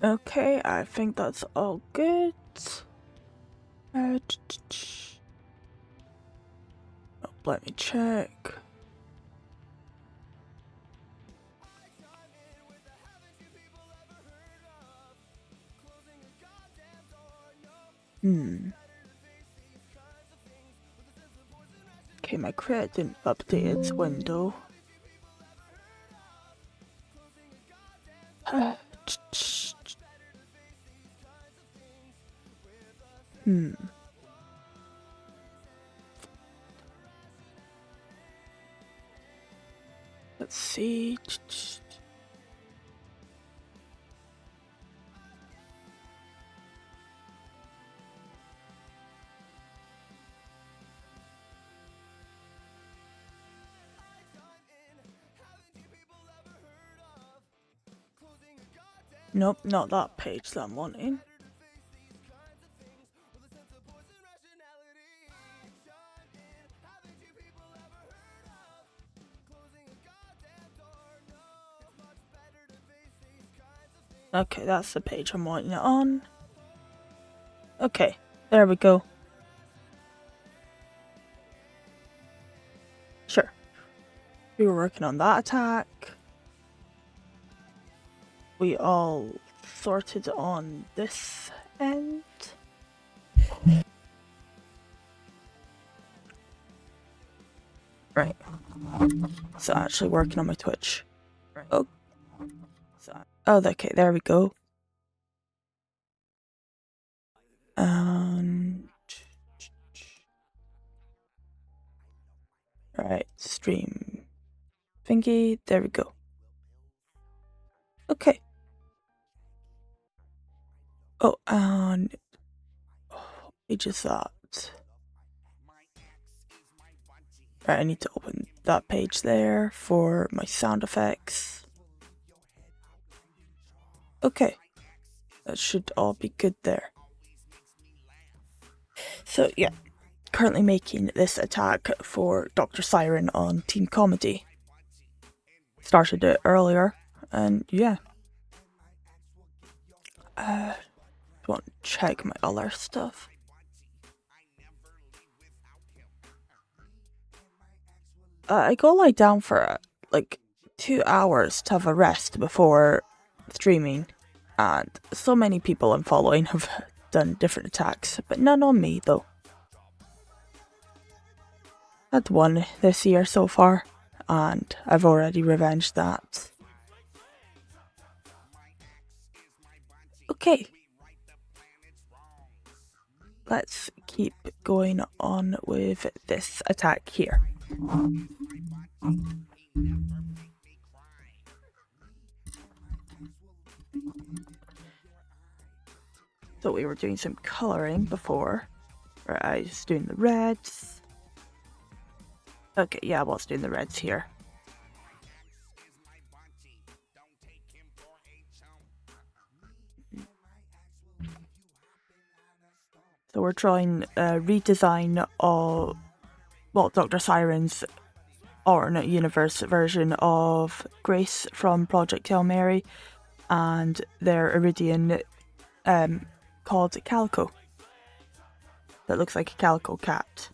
Okay, I think that's all good. Oh, let me check. Okay, my credit didn't update its window. Let's see. Nope, not that page that I'm wanting. Okay, that's the page I'm wanting it on. Okay, there we go. Sure. We were working on that attack. We all sorted on this end. Right. So actually working on my Twitch. Right. Oh, okay, there we go. Right, stream thingy, there we go. Okay. Oh, and just that. Right, I need to open that page there for my sound effects. Okay, that should all be good there. So yeah, currently making this attack for Dr. Siren on Team Comedy. Started it earlier, and yeah. Want to check my other stuff. I go lie down for like 2 hours to have a rest before streaming, and so many people I'm following have done different attacks, but none on me though. Had one this year so far, and I've already revenged that. Okay. Let's keep going on with this attack here. So we were doing some colouring before, where I was doing the reds. Okay, yeah, I was doing the reds here. So we're trying a redesign of, well, Dr. Siren's alternate universe version of Grace from Project Hail Mary and their Iridian called Calico. That looks like a calico cat,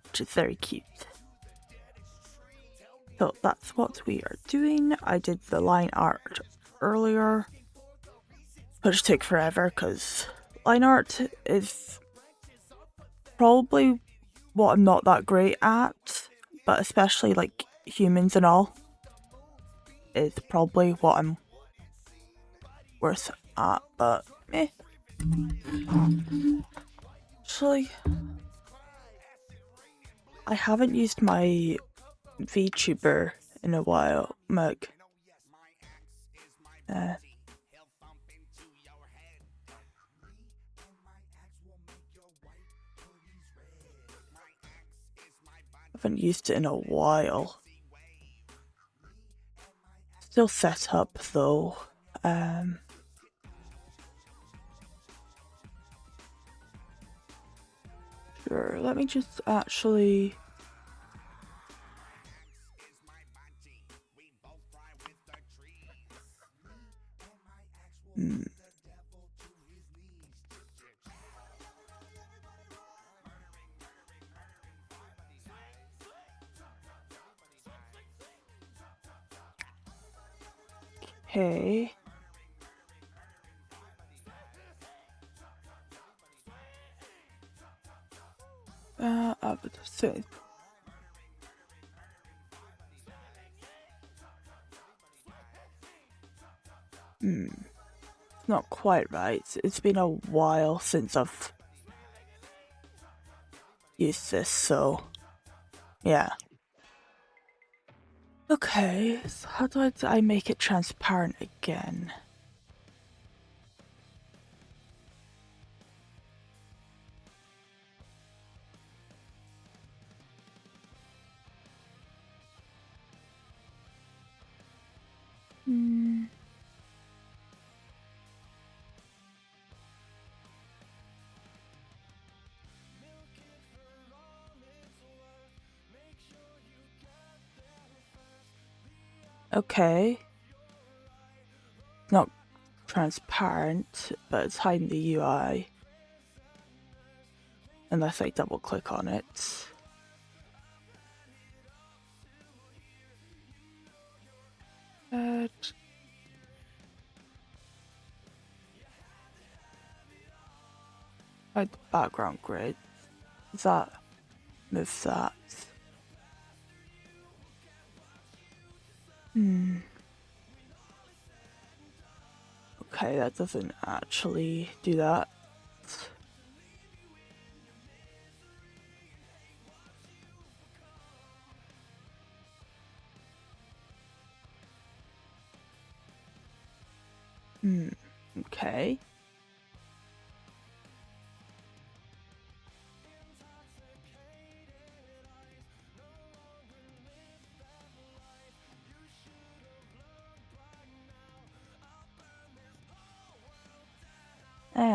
which is very cute. So that's what we are doing. I did the line art earlier, which took forever because line art is probably what I'm not that great at, but especially like humans and all is probably what I'm worse at, but eh. Actually, I haven't used my VTuber in a while, Mug. Haven't used it in a while. Still set up though. Sure, let me just actually... Okay. So it's not quite right. It's been a while since I've used this, so yeah. Okay, so how do I make it transparent again? Hmm. Okay. Not transparent, but it's hiding the UI. Unless I double click on it. Hide the background grid. Is that move that? Okay, that doesn't actually do that. Okay.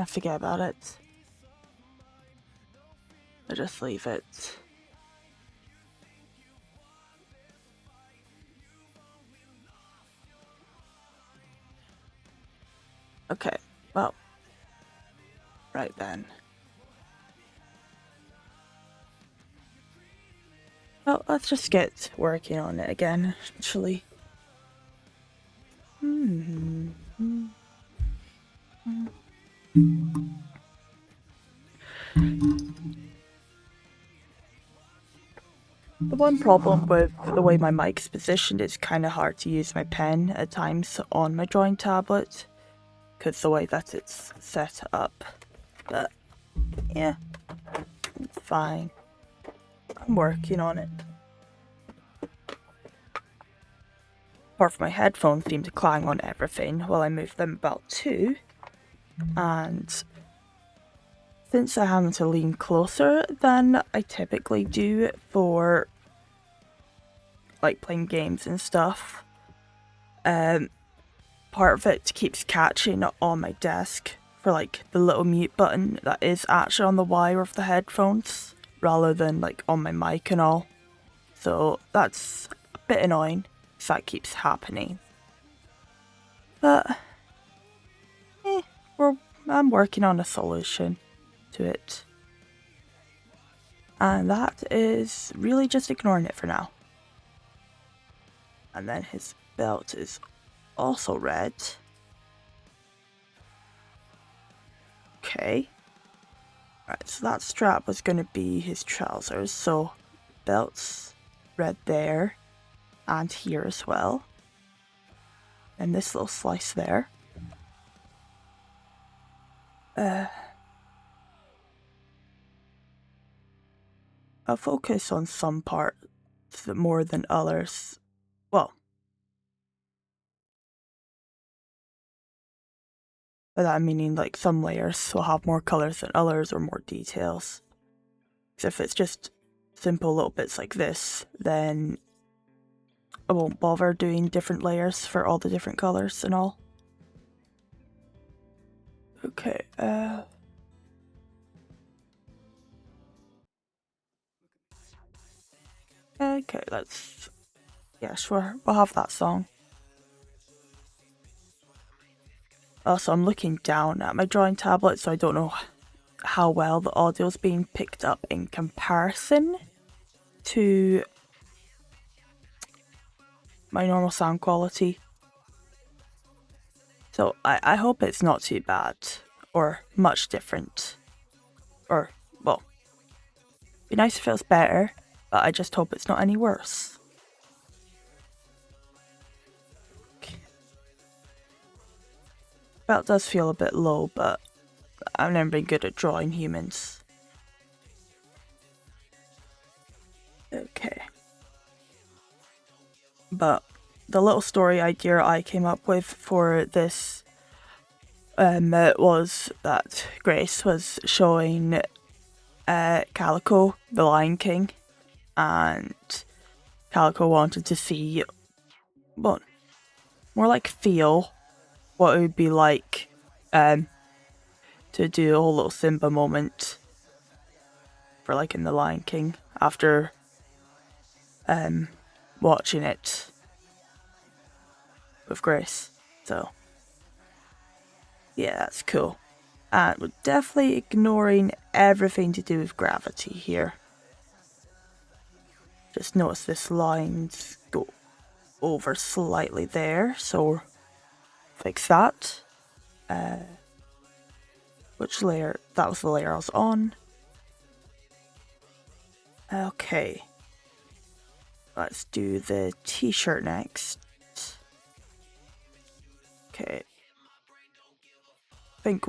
Forget about it. I just leave it. Okay, well, right then. Well, let's just get working on it again, actually. The one problem with the way my mic's positioned is kind of hard to use my pen at times on my drawing tablet because the way that it's set up. But yeah, it's fine. I'm working on it. Apart from my headphones seem to clang on everything while I move them about too. And since I happen to lean closer than I typically do for like playing games and stuff, part of it keeps catching on my desk for like the little mute button that is actually on the wire of the headphones rather than like on my mic and all. So that's a bit annoying if that keeps happening. But I'm working on a solution to it. And that is really just ignoring it for now. And then his belt is also red. Okay. Right, so that strap was going to be his trousers, so belt's red there and here as well. And this little slice there. I'll focus on some parts more than others. Well, by that meaning like some layers will have more colours than others or more details. Because if it's just simple little bits like this, then I won't bother doing different layers for all the different colours and all. Okay, okay, let's... Yeah, sure, we'll have that song. Also, I'm looking down at my drawing tablet, so I don't know how well the audio's being picked up in comparison to my normal sound quality. So I hope it's not too bad or much different. Or, well, be nice if it was better, but I just hope it's not any worse. Okay. Well, it does feel a bit low, but I've never been good at drawing humans. Okay. But the little story idea I came up with for this was that Grace was showing Calico the Lion King, and Calico wanted to see, well, more like feel what it would be like to do a whole little Simba moment for like in the Lion King after watching it with Grace. So yeah, that's cool. And we're definitely ignoring everything to do with gravity here. Just notice this lines go over slightly there, so fix that. Which layer? That was the layer I was on. Okay. Let's do the t-shirt next. Okay. I think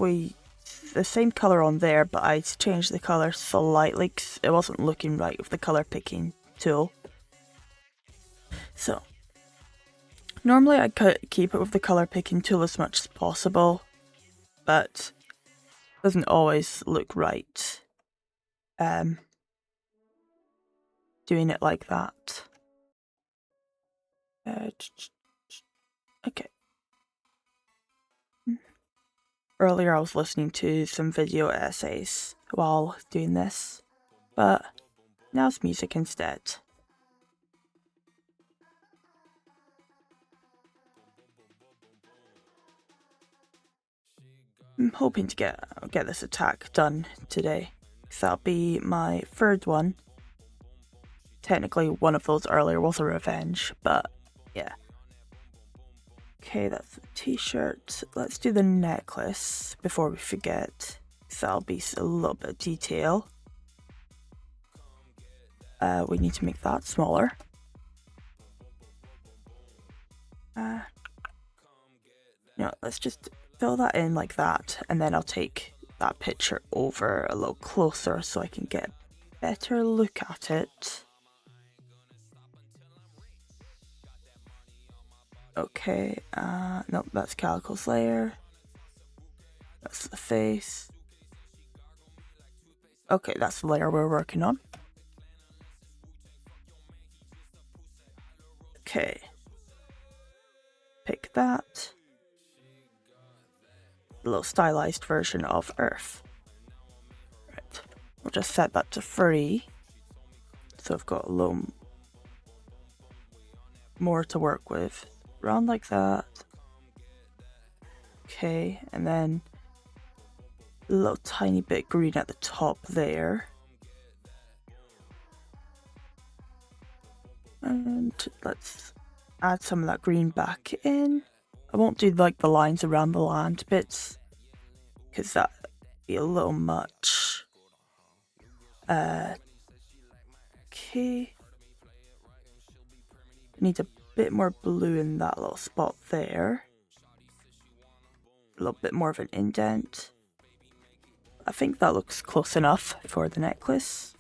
the same colour on there, but I changed the colour slightly because it wasn't looking right with the colour picking tool. So, normally I could keep it with the colour picking tool as much as possible, but it doesn't always look right doing it like that. Okay. Earlier I was listening to some video essays while doing this, but now it's music instead. I'm hoping to get this attack done today, because that'll be my third one. Technically one of those earlier was a revenge, but yeah. Okay, that's the t-shirt. Let's do the necklace before we forget, because that'll be a little bit of detail. We need to make that smaller. No, let's just fill that in like that, and then I'll take that picture over a little closer so I can get a better look at it. Okay, nope, that's Calico's layer. That's the face. Okay, that's the layer we're working on. Okay. Pick that. A little stylized version of Earth. Right. We'll just set that to 3. So I've got a little more to work with. Round like that. Okay, and then a little tiny bit green at the top there. And let's add some of that green back in. I won't do like the lines around the land bits, because that'd be a little much. Okay. Need a bit more blue in that little spot there. A little bit more of an indent. I think that looks close enough for the necklace.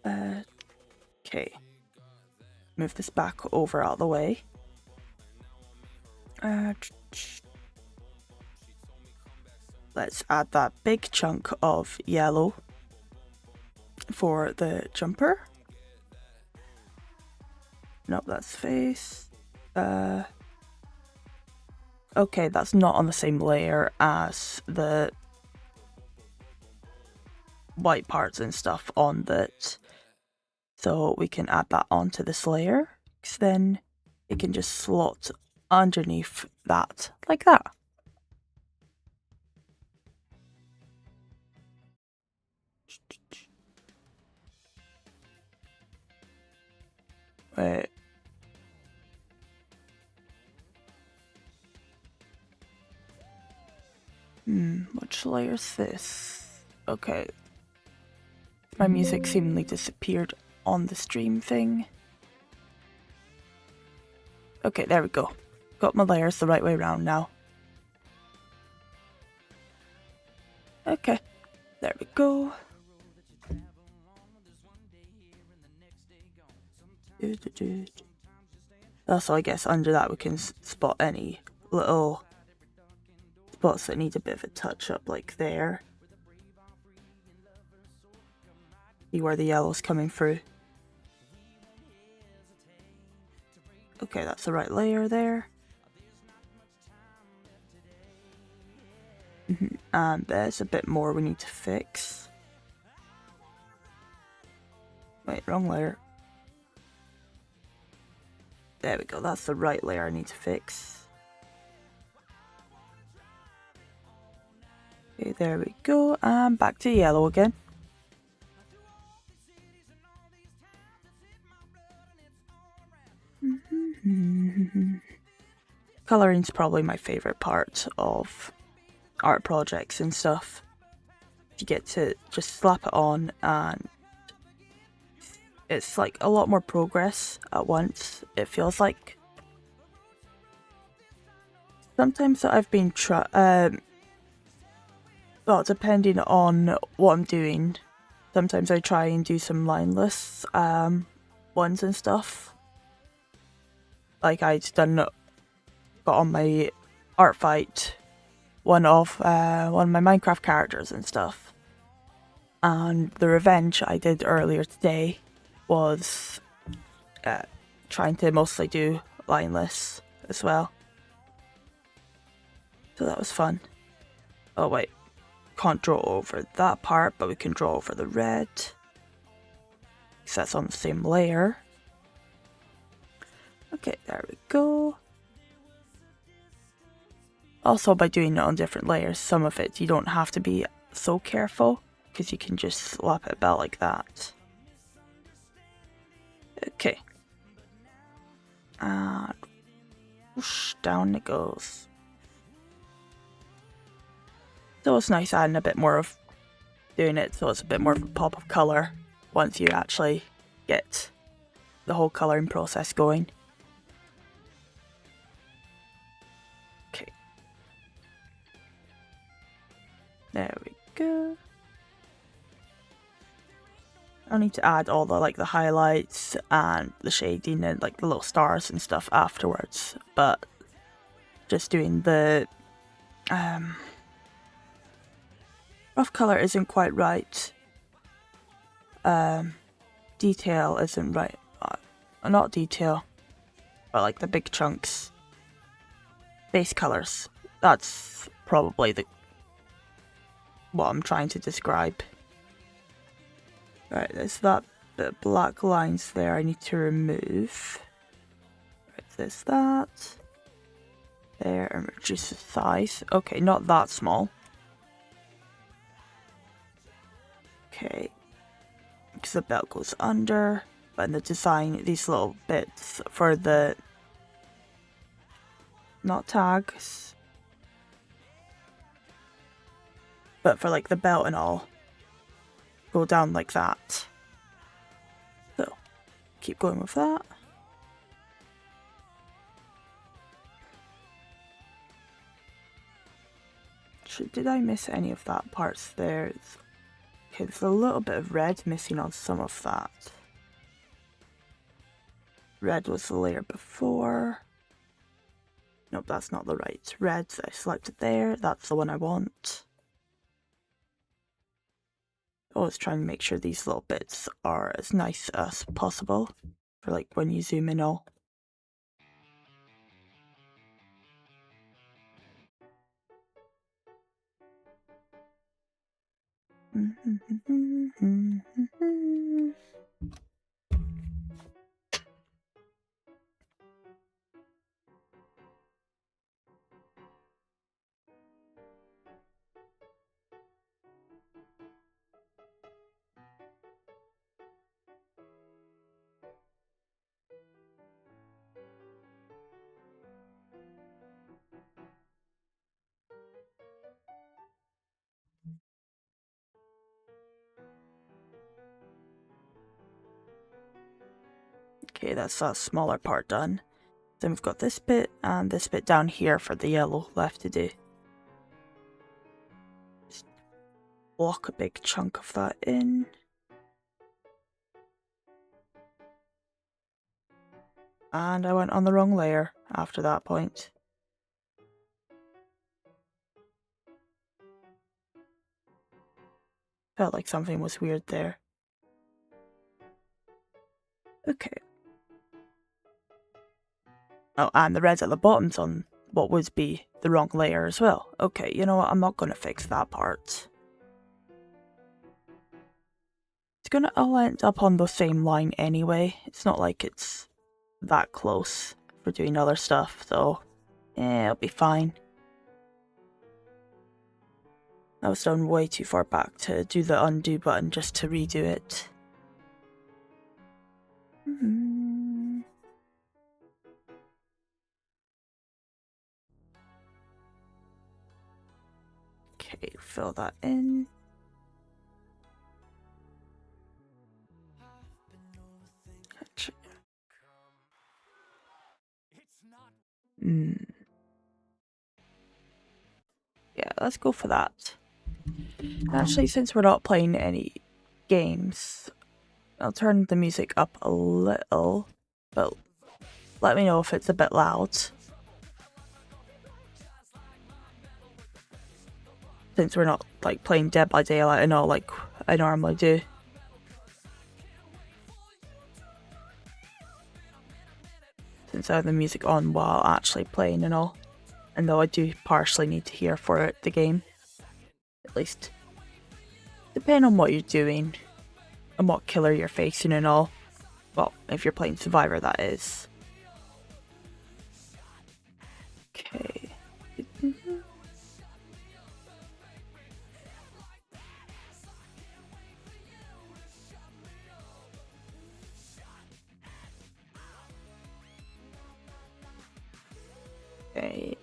Okay. Move this back over out of the way. Let's add that big chunk of yellow for the jumper. Nope, that's face. Okay, that's not on the same layer as the white parts and stuff on that. So we can add that onto this layer, because then it can just slot underneath that, like that. Wait. Which layer is this? Okay. My music seemingly disappeared on the stream thing. Okay, there we go. Got my layers the right way around now. Okay, there we go. Also, I guess under that we can spot any little spots that need a bit of a touch up, like there. See where the yellow's coming through. Okay, that's the right layer there. And there's a bit more we need to fix. Wait, wrong layer. There we go, that's the right layer I need to fix. Okay, there we go, and back to yellow again. Coloring's probably my favourite part of art projects and stuff. You get to just slap it on and it's like a lot more progress at once, it feels like. Sometimes I've been well, depending on what I'm doing, sometimes I try and do some lineless ones and stuff. Like got on my Artfight one of my Minecraft characters and stuff. And the revenge I did earlier today was trying to mostly do lineless as well. So that was fun. Oh wait, can't draw over that part, but we can draw over the red. Because that's on the same layer. Okay, there we go. Also, by doing it on different layers, some of it you don't have to be so careful, because you can just slap it about like that. Okay. And whoosh, down it goes. So it's nice adding a bit more of doing it so it's a bit more of a pop of colour once you actually get the whole colouring process going. Okay. There we go. I need to add all the highlights and the shading and like the little stars and stuff afterwards, but just doing the rough colour isn't quite right. Detail isn't right. Not detail, but like the big chunks. Base colours. That's probably what I'm trying to describe. Right, there's that bit of black lines there I need to remove. Right, there's that. There, and reduce the size. Okay, not that small. Okay. Because the belt goes under. But in the design, these little bits for the... not tags. But for like the belt and all. Go down like that. So, keep going with that. Did I miss any of that parts there? Okay, there's a little bit of red missing on some of that. Red was the layer before. Nope, that's not the right red that I selected there. That's the one I want. Always trying to make sure these little bits are as nice as possible for like when you zoom in all. Okay, that's a smaller part done. Then we've got this bit and this bit down here for the yellow left to do. Just block a big chunk of that in. And I went on the wrong layer after that point. Felt like something was weird there. Okay. Oh, and the reds at the bottom's on what would be the wrong layer as well. Okay, you know what? I'm not going to fix that part. It's going to all end up on the same line anyway. It's not like it's that close for doing other stuff, so yeah, it'll be fine. I was done way too far back to do the undo button just to redo it. Okay, fill that in. Yeah, let's go for that. Actually, since we're not playing any games, I'll turn the music up a little, but let me know if it's a bit loud. Since we're not like playing Dead by Daylight and all like I normally do. Since I have the music on while actually playing and all. And though I do partially need to hear for it, the game. At least. Depending on what you're doing. And what killer you're facing and all. Well, if you're playing Survivor, that is. Okay. Okay.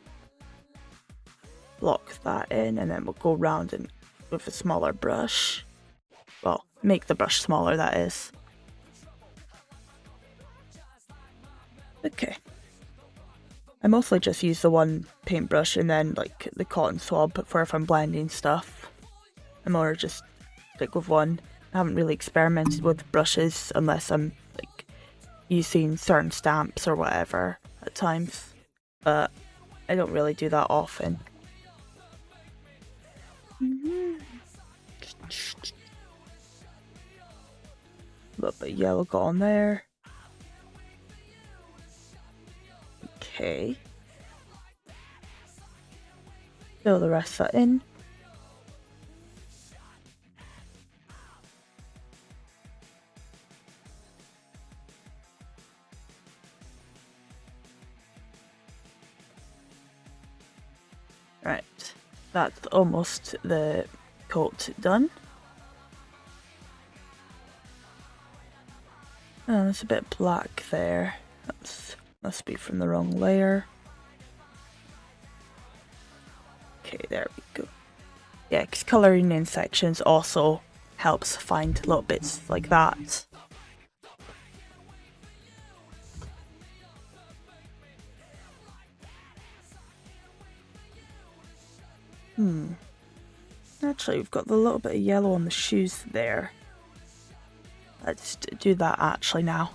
Block that in and then we'll go round and with a smaller brush. Well, make the brush smaller, that is. Okay. I mostly just use the one paintbrush and then like the cotton swab for if I'm blending stuff. I more just stick with one. I haven't really experimented with brushes unless I'm like using certain stamps or whatever at times. But I don't really do that often. A little bit of yellow got on there. Okay. Fill the rest of that in. Right, that's almost the coat done. Oh, there's a bit black there. That must be from the wrong layer. Okay, there we go. Yeah, because colouring in sections also helps find little bits like that. Actually, we've got the little bit of yellow on the shoes there. Let's do that actually now,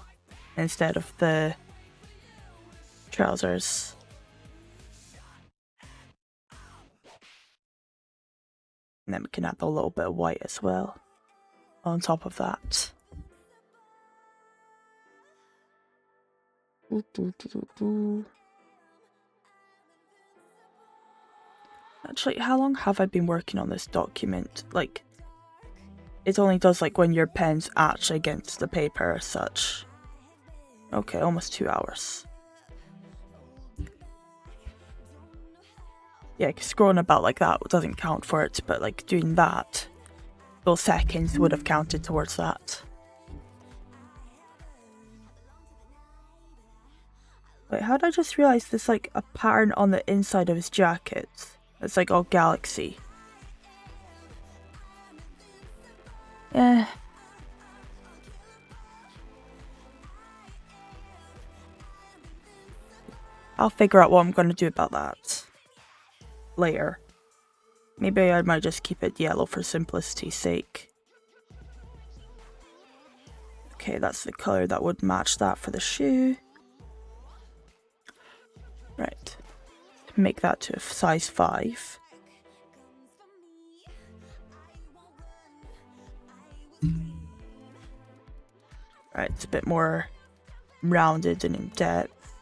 instead of the trousers. And then we can add a little bit of white as well on top of that. Actually, how long have I been working on this document? Like, it only does like when your pen's actually against the paper as such. Okay, almost 2 hours. Yeah, because scrolling about like that doesn't count for it, but like doing that, those seconds would have counted towards that. Wait, how did I just realise there's like a pattern on the inside of his jacket? It's like all galaxy. I'll figure out what I'm going to do about that later. Maybe I might just keep it yellow for simplicity's sake. Okay, that's the colour that would match that for the shoe. Right. Make that to a size 5. Right, it's a bit more rounded and in depth.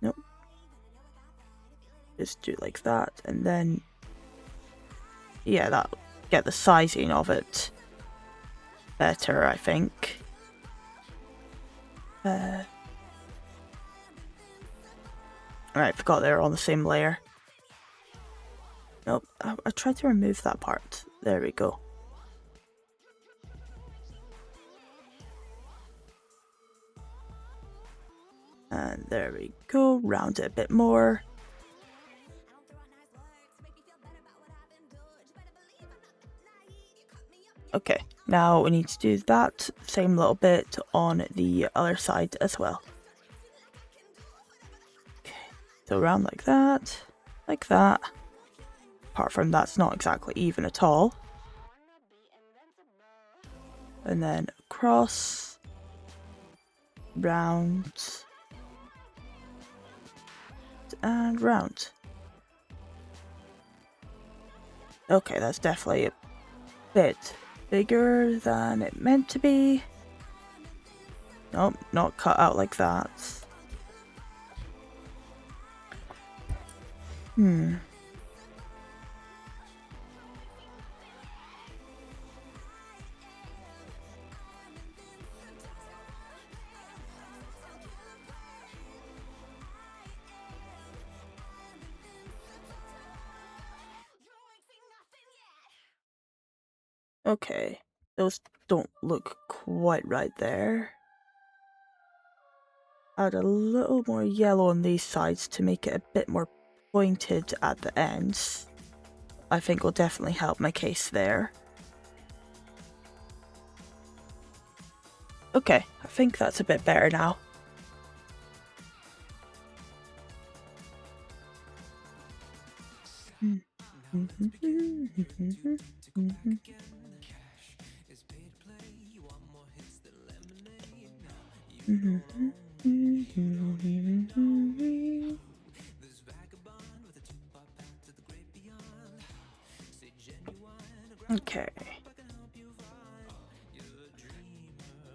Nope. Just do it like that, and then yeah, that'll get the sizing of it better, I think. Right, forgot they're on the same layer. Nope, I tried to remove that part. There we go. And there we go, round it a bit more. Okay, now we need to do that same little bit on the other side as well. Okay, so around like that, like that. Apart from that's not exactly even at all. And then across, round, and round. Okay, that's definitely a bit bigger than it meant to be. Nope, not cut out like that. Okay, those don't look quite right there. Add a little more yellow on these sides to make it a bit more pointed at the ends. I think will definitely help my case there. Okay, I think that's a bit better now. Okay.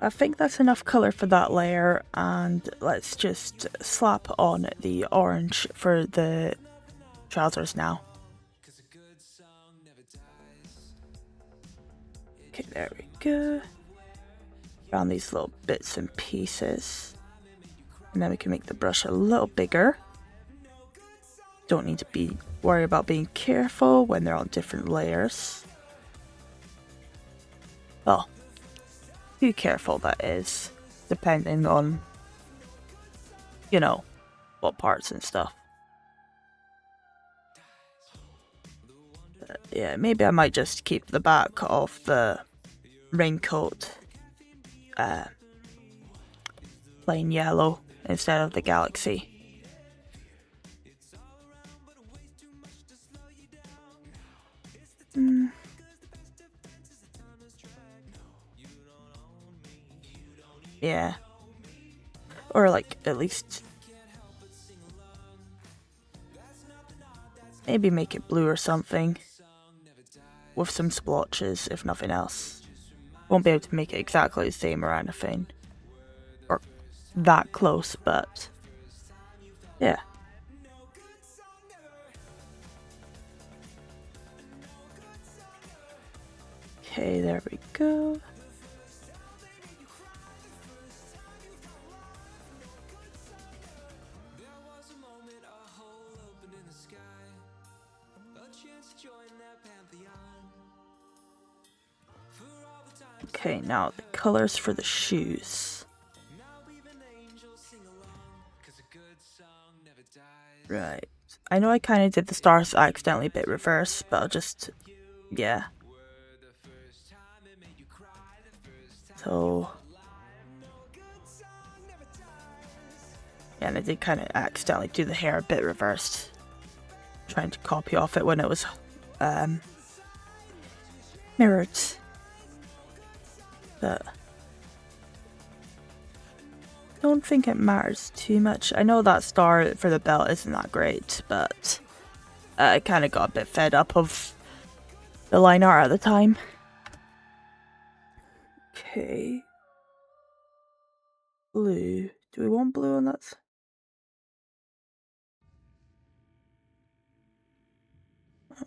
I think that's enough colour for that layer, and let's just slap on the orange for the trousers now. Okay, there we go. Around these little bits and pieces. And then we can make the brush a little bigger. Don't need to worry about being careful when they're on different layers. Well, be careful that is, depending on, you know, what parts and stuff. But yeah, maybe I might just keep the back of the raincoat plain yellow instead of the galaxy. Yeah. Or like, at least maybe make it blue or something. With some splotches, if nothing else. Won't be able to make it exactly the same or anything. Or that close, but yeah. Okay, there we go. Okay, now the colors for the shoes. Right. I know I kind of did the stars accidentally a bit reverse, but I'll just, yeah. So, And I did kind of accidentally do the hair a bit reversed, trying to copy off it when it was mirrored. But I don't think it matters too much. I know that star for the belt isn't that great, but I kind of got a bit fed up of the line art at the time. Okay. Blue. Do we want blue on that?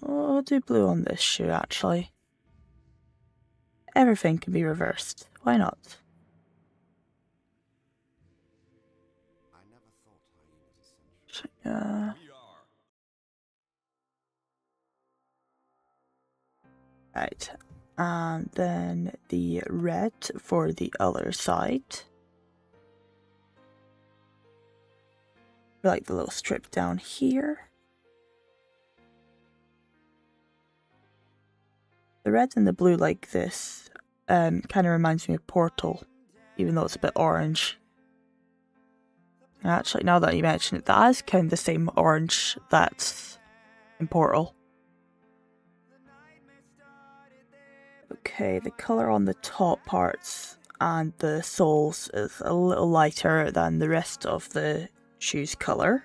I'll do blue on this shoe, actually. Everything can be reversed. Why not? Right. And then the red for the other side. Like the little strip down here. The red and the blue like this kind of reminds me of Portal, even though it's a bit orange. Actually, now that you mention it, that is kind of the same orange that's in Portal. Okay, the colour on the top parts and the soles is a little lighter than the rest of the shoe's colour.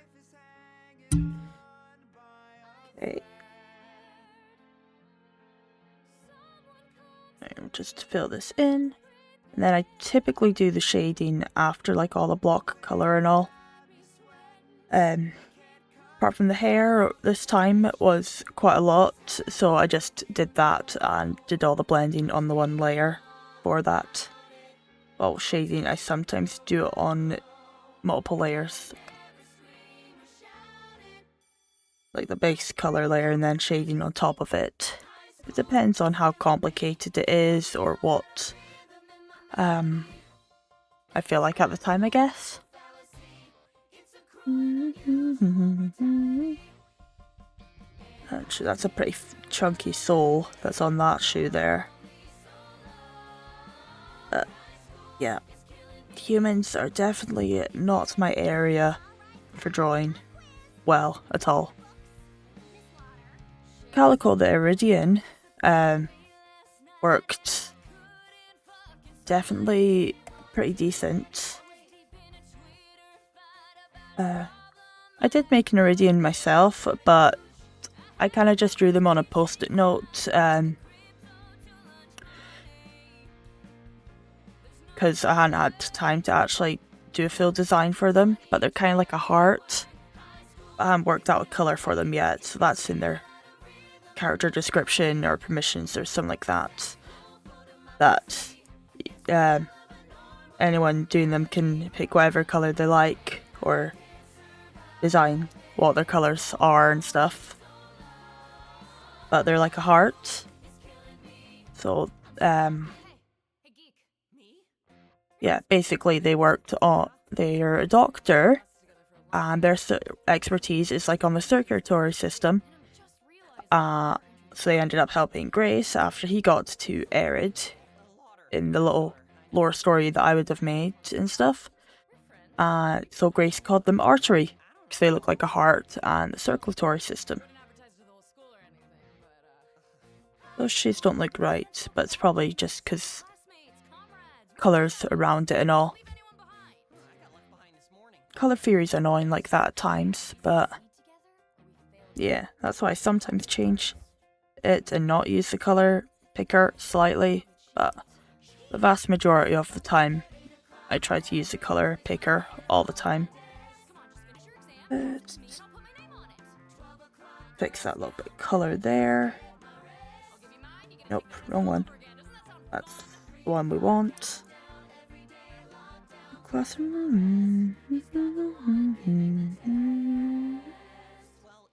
Okay. I'll just fill this in. And then I typically do the shading after like all the block colour and all. Apart from the hair, this time it was quite a lot, so I just did that and did all the blending on the one layer for that. Well, shading, I sometimes do it on multiple layers. Like the base colour layer and then shading on top of it. It depends on how complicated it is or what I feel like at the time, I guess. Actually, that's a pretty chunky sole that's on that shoe there. Yeah, humans are definitely not my area for drawing well at all. Calico the Iridian worked definitely pretty decent. I did make an Iridian myself, but I kind of just drew them on a post-it note because I hadn't had time to actually do a full design for them, but they're kind of like a heart. I haven't worked out a colour for them yet, so that's in their character description or permissions or something like that. That anyone doing them can pick whatever colour they like or design what their colours are and stuff. But they're like a heart. So, yeah, basically they worked on, they're a doctor and their expertise is like on the circulatory system. So they ended up helping Grace after he got to Arid in the little lore story that I would have made and stuff. So Grace called them Artery because they look like a heart and the circulatory system. Those shoes don't look right, but it's probably just because colours around it and all. Colour theory's annoying like that at times, but yeah, that's why I sometimes change it and not use the colour picker slightly, but the vast majority of the time I try to use the colour picker all the time. Fix that little bit of colour there. Nope, wrong one. That's the one we want. Classroom. Well,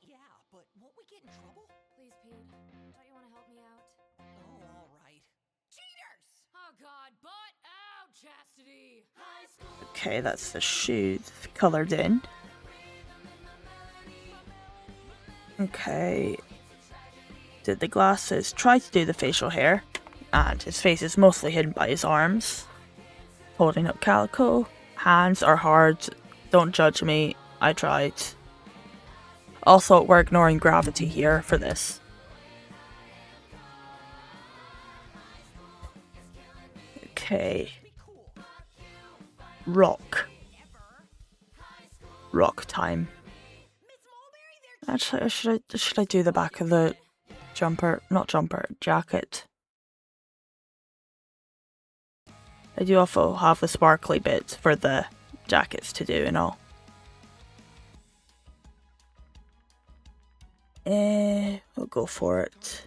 yeah, but won't we get in trouble? Please, Pete. Don't you want to help me out? Oh, all right. Cheaters! Oh, God. Butt out, Chastity! Okay, that's the shoes coloured in. Okay. Did the glasses. Try to do the facial hair. And his face is mostly hidden by his arms. Holding up Calico. Hands are hard Don't judge me. I tried. Also, we're ignoring gravity here for this. Okay. Rock. Rock time. Actually, should I do the back of the jumper? Not jumper, jacket. I do also have the sparkly bits for the jackets to do and all. We'll go for it.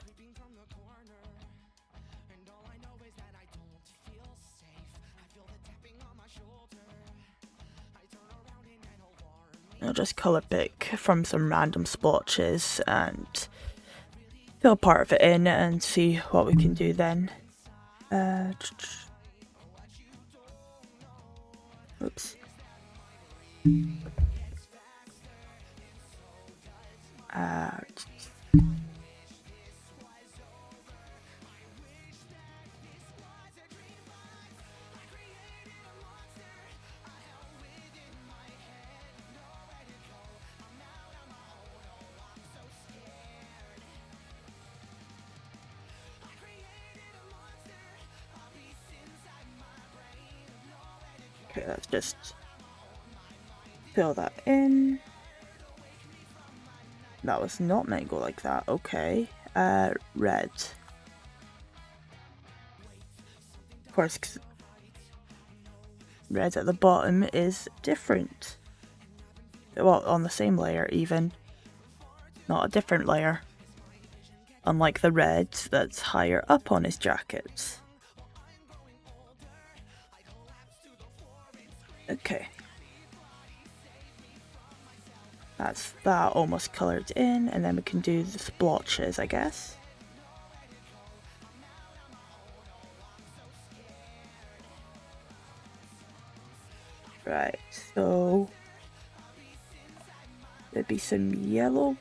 I'll just colour pick from some random splotches and fill part of it in and see what we can do then. Oops. Okay, let's just fill that in. That was not meant to go like that. Okay. Red. Of course, 'cause red at the bottom is different. Well, on the same layer even. Not a different layer. Unlike the red that's higher up on his jacket. Okay. That's that almost coloured in, and then we can do the splotches, I guess. Right, so there'd be some yellow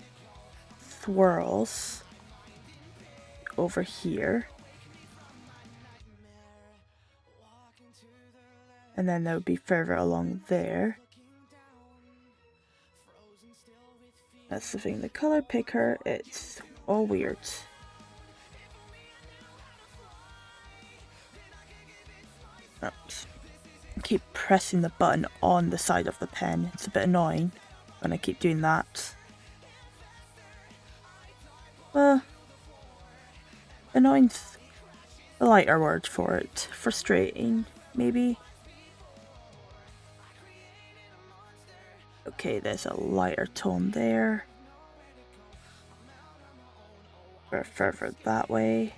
swirls over here. And then there would be further along there. That's the thing, the colour picker, it's all weird. Oops. I keep pressing the button on the side of the pen. It's a bit annoying when I keep doing that. Annoying's a lighter word for it. Frustrating, maybe. Okay, there's a lighter tone there. Or further that way.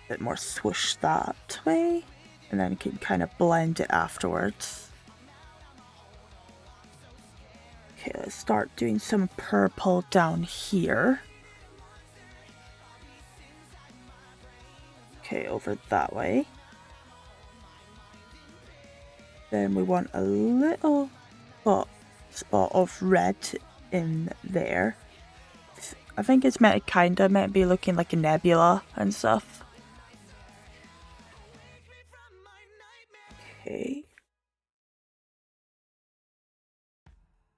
Bit more swoosh that way. And then you can kind of blend it afterwards. Okay, let's start doing some purple down here. Okay, over that way. Then we want a little spot of red in there. I think it's meant to be looking like a nebula and stuff. Okay.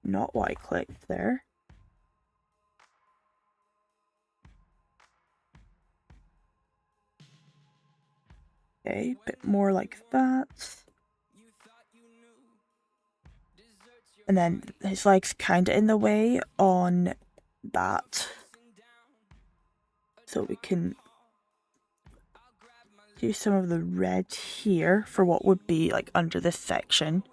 Not what I clicked there. Okay, a bit more like that. And then his leg's kind of in the way on that. So we can do some of the red here for what would be like under this section.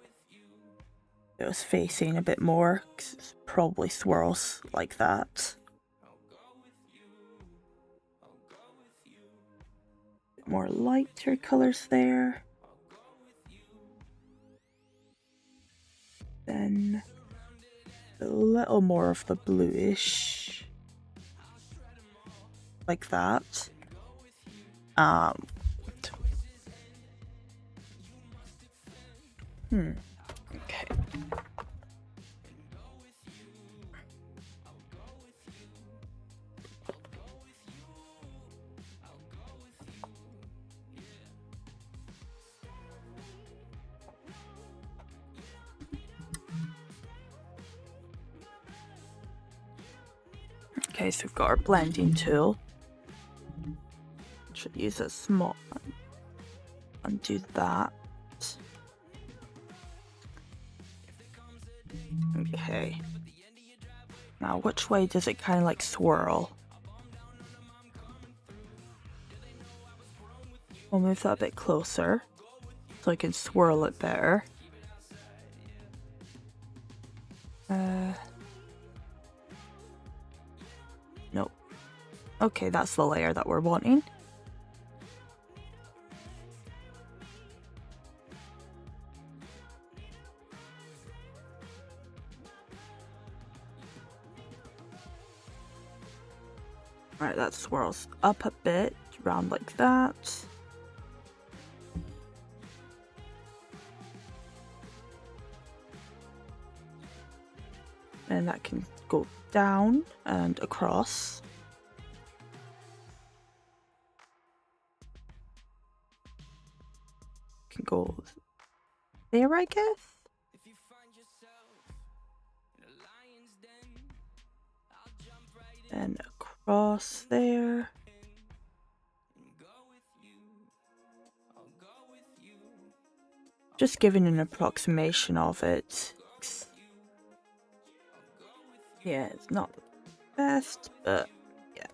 It was facing a bit more, because it's probably swirls like that. Bit more lighter colours there. Then a little more of the bluish. Like that. Okay. Okay, so we've got our blending tool. Should use a small one. Undo that. Okay. Now, which way does it kind of like swirl? We'll move that a bit closer so I can swirl it better. Nope. Okay, that's the layer that we're wanting. Alright, that swirls up a bit, around like that. And that can go down and across. Can go there, I guess? And across there. Just giving an approximation of it. Yeah, it's not the best, but yeah.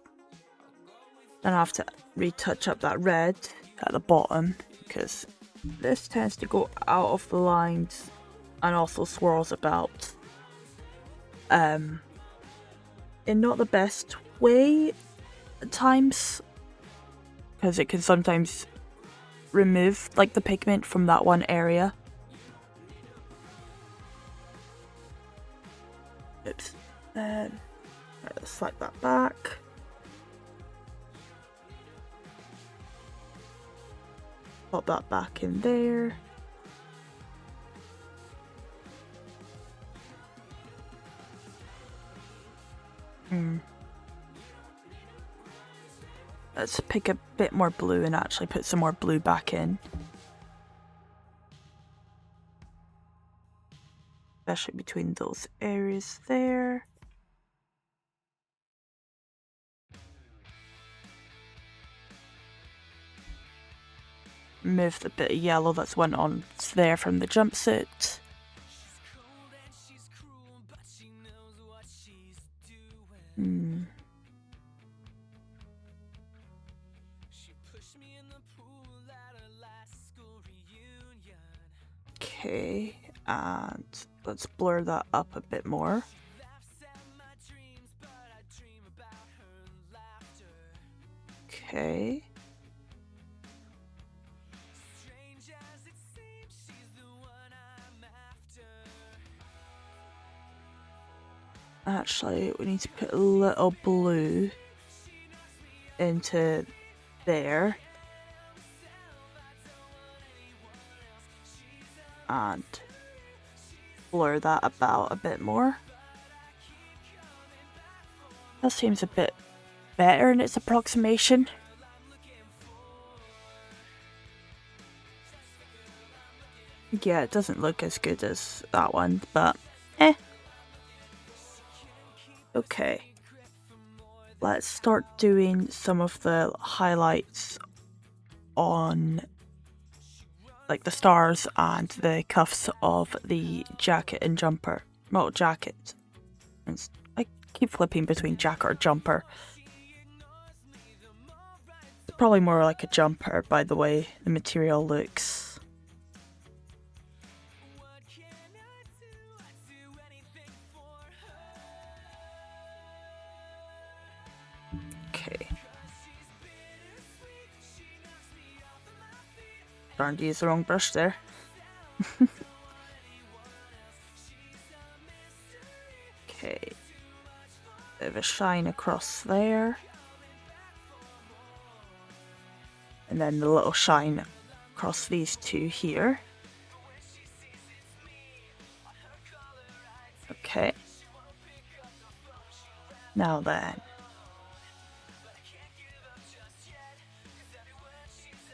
Then I have to retouch up that red at the bottom because this tends to go out of the lines and also swirls about. In not the best way at times, because it can sometimes remove like the pigment from that one area. Oops. Right, let's slide that back. Pop that back in there. Let's pick a bit more blue and actually put some more blue back in. Especially between those areas there. Move the bit of yellow that's went on there from the jumpsuit. Okay, and let's blur that up a bit more. Okay. Actually, we need to put a little blue into there. And blur that about a bit more. That seems a bit better in its approximation. Yeah, it doesn't look as good as that one, but eh. Okay. Let's start doing some of the highlights on like the stars and the cuffs of the jacket and jumper. Well, jacket. I keep flipping between jacket or jumper. It's probably more like a jumper by the way the material looks. Okay. Darn, to use the wrong brush there. Okay. Bit of a shine across there. And then the little shine across these two here. Okay. Now then.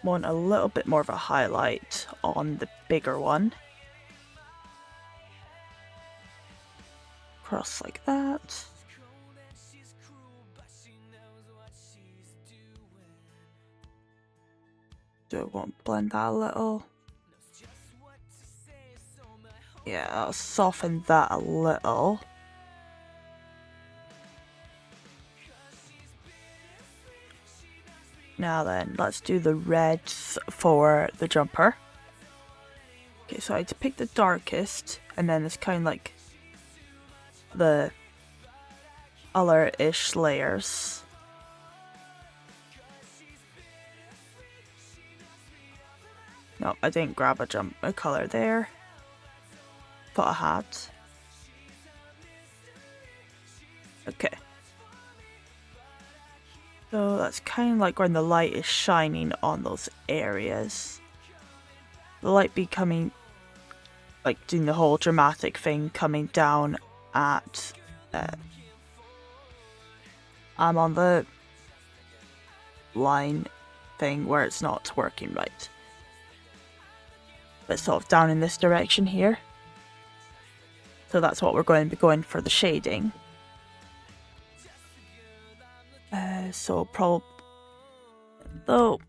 Want a little bit more of a highlight on the bigger one. Cross like that. do I want to blend that a little? Yeah, I'll soften that a little. Now then, let's do the reds for the jumper. Okay, so I had to pick the darkest, and then it's kind of like the other-ish layers. No, I didn't grab a color there. Thought I had. Okay. So that's kind of like when the light is shining on those areas. The light becoming, like doing the whole dramatic thing, coming down at, I'm on the line thing where it's not working right. But sort of down in this direction here. So that's what we're going to be going for the shading. So probably, though,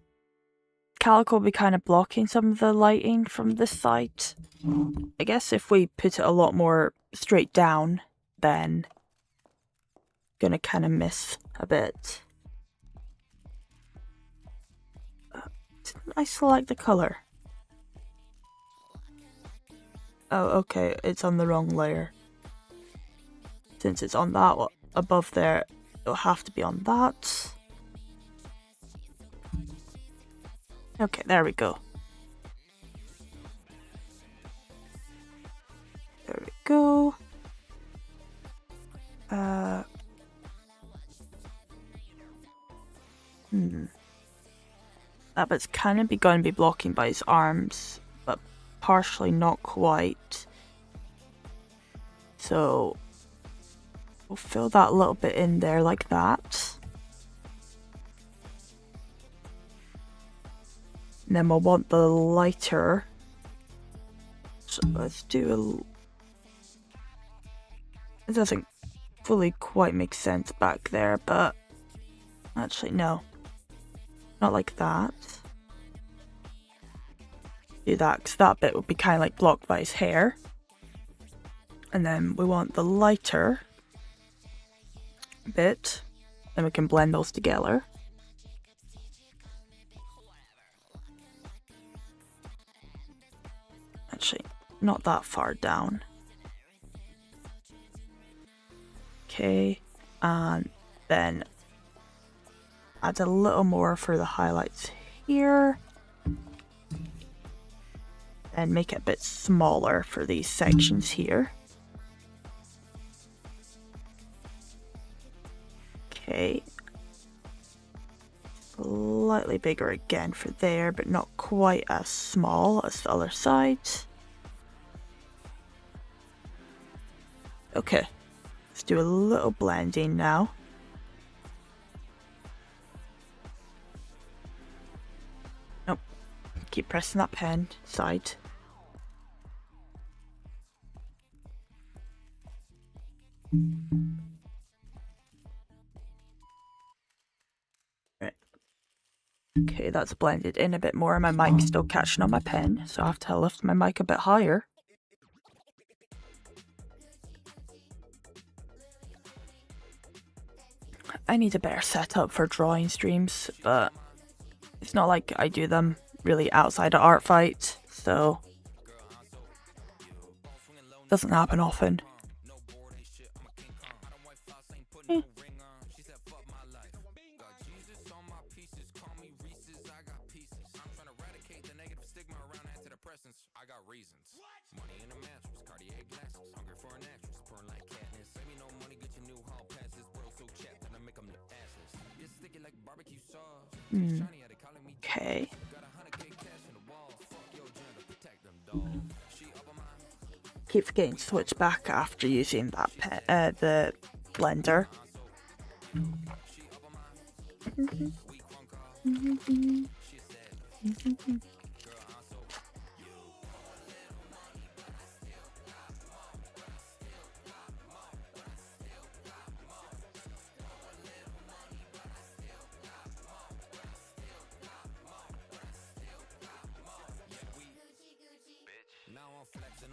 Calico will be kind of blocking some of the lighting from this side. I guess if we put it a lot more straight down, then gonna kind of miss a bit. Didn't I select the color? Oh, okay, it's on the wrong layer. Since it's on that one above there, it'll have to be on that. Okay, there we go. There we go. That bit's kind of going to be blocking by his arms, but partially not quite. So we'll fill that little bit in there like that. And then we'll want the lighter. So let's do a... It doesn't fully quite make sense back there, but actually no. Not like that. Do that, because that bit would be kind of like blocked by his hair. And then we want the lighter bit. Then we can blend those together. Actually, not that far down. Okay, and then add a little more for the highlights here. And make it a bit smaller for these sections here. Okay. Slightly bigger again for there, but not quite as small as the other side. Okay. Let's do a little blending now. Nope. Keep pressing that pen side. Right. Okay, that's blended in a bit more. My mic's still catching on my pen, so I have to lift my mic a bit higher. I need a better setup for drawing streams, but it's not like I do them really outside of Artfight, so it doesn't happen often. Okay. Keep forgetting to switch back after using that the blender.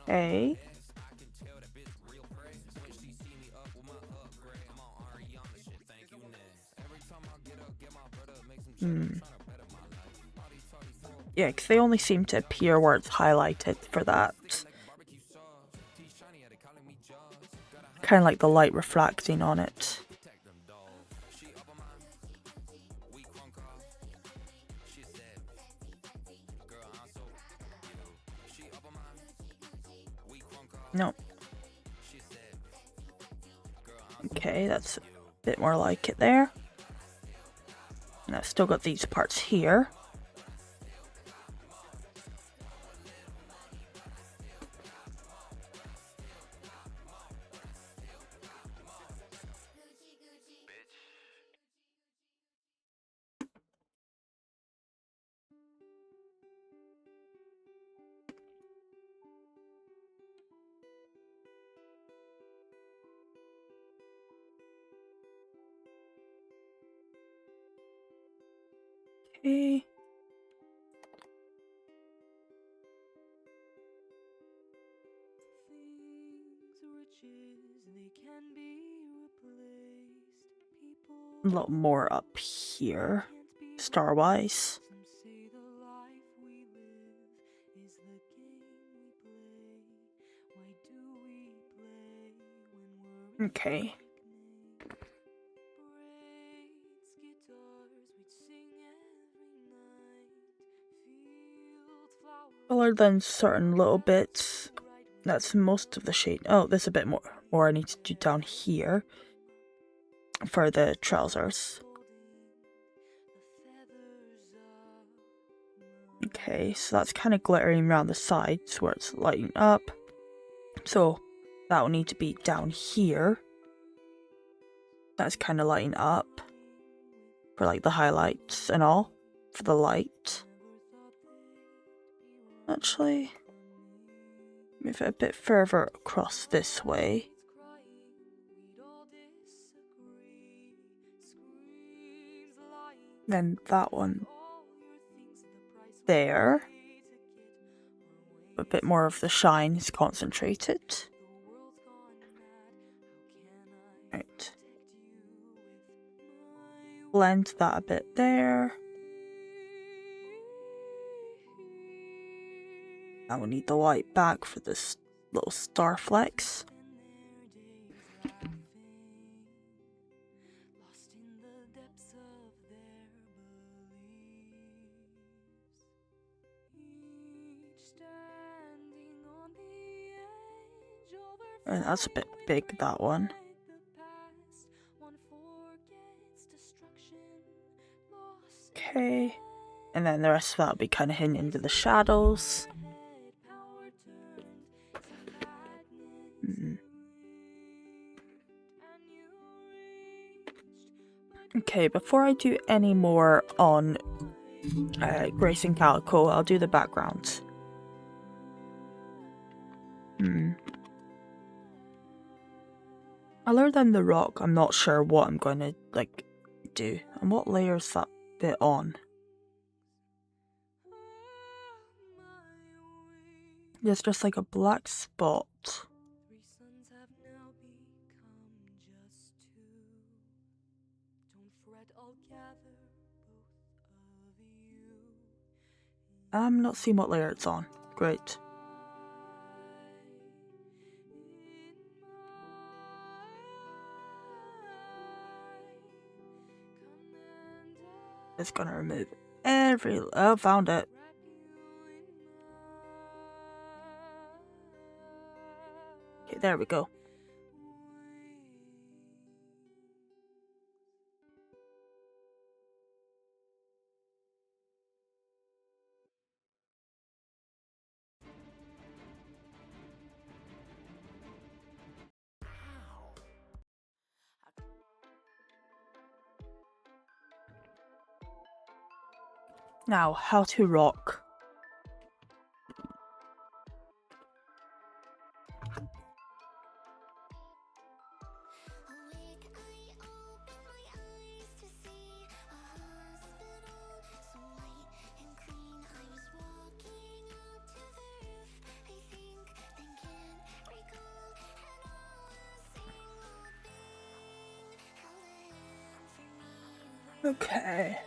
Okay. Yeah, because they only seem to appear where it's highlighted for that. Kind of like the light reflecting on it. No. Okay, that's a bit more like it there. And I've still got these parts here. Okay. A lot more up here, star-wise. Okay. Other than certain little bits, that's most of the shade. Oh, there's a bit more I need to do down here for the trousers. Okay, so that's kind of glittering around the sides where it's lighting up. So that will need to be down here. That's kind of lighting up for like the highlights and all for the light. Actually, move it a bit further across this way. Then that one there. A bit more of the shine is concentrated. Right. Blend that a bit there. Now we need the white back for this little star flecks. And that's a bit big, that one. Okay. And then the rest of that will be kind of hidden into the shadows. Okay, before I do any more on Grace and Calico, I'll do the background. Other than the rock, I'm not sure what I'm going to do. And what layer is that bit on? There's just like a black spot. I'm not seeing what layer it's on. Great. It's gonna remove oh, found it. Okay, there we go. Now, how to rock. Okay.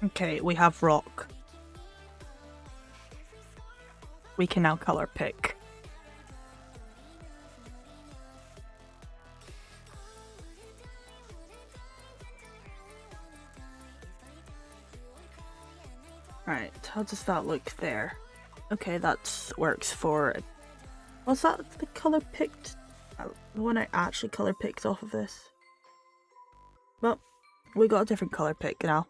Okay, we have rock. We can now color pick. Right, how does that look there? Okay, that works for... Was that the color picked? The one I actually color picked off of this? Well, we got a different color pick now.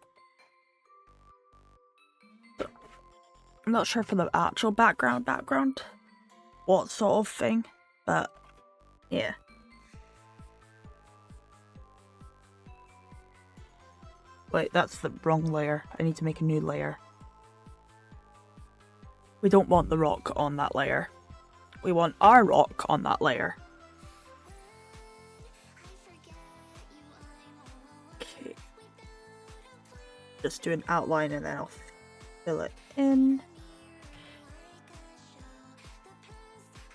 I'm not sure for the actual background, what sort of thing, but yeah. Wait, that's the wrong layer. I need to make a new layer. We don't want the rock on that layer. We want our rock on that layer. Okay. Just do an outline and then I'll fill it in.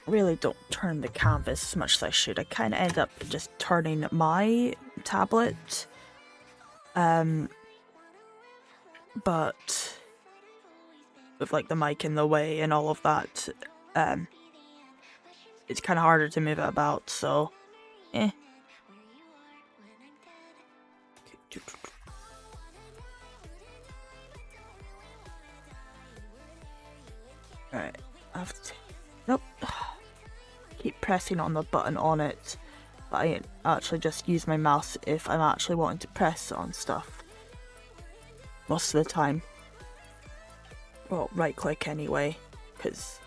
Really don't turn the canvas as much as I should. I kind of end up just turning my tablet. But with like the mic in the way and all of that, it's kind of harder to move it about, so eh. Alright, I have to... Nope. Keep pressing on the button on it, but I actually just use my mouse if I'm actually wanting to press on stuff. Most of the time. Well, right click anyway, because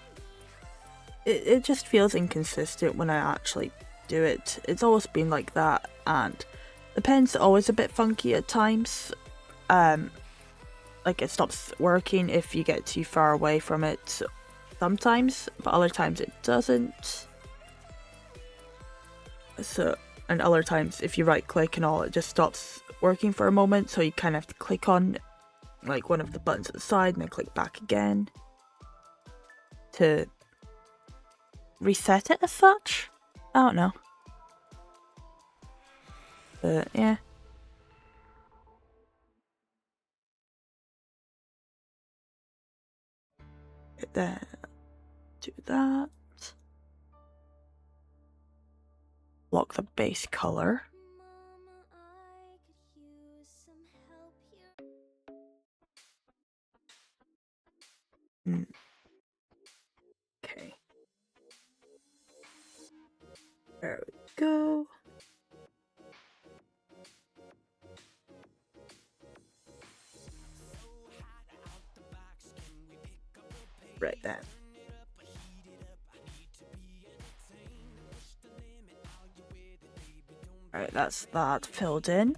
it just feels inconsistent when I actually do it. It's always been like that, and the pen's always a bit funky at times. Like it stops working if you get too far away from it sometimes, but other times it doesn't. So, and other times if you right click and all, it just stops working for a moment, so you kind of have to click on like one of the buttons at the side and then click back again to reset it as such. I don't know. But yeah. Then do that. Lock the base color. Okay. There we go. Right then. Alright, that's that filled in.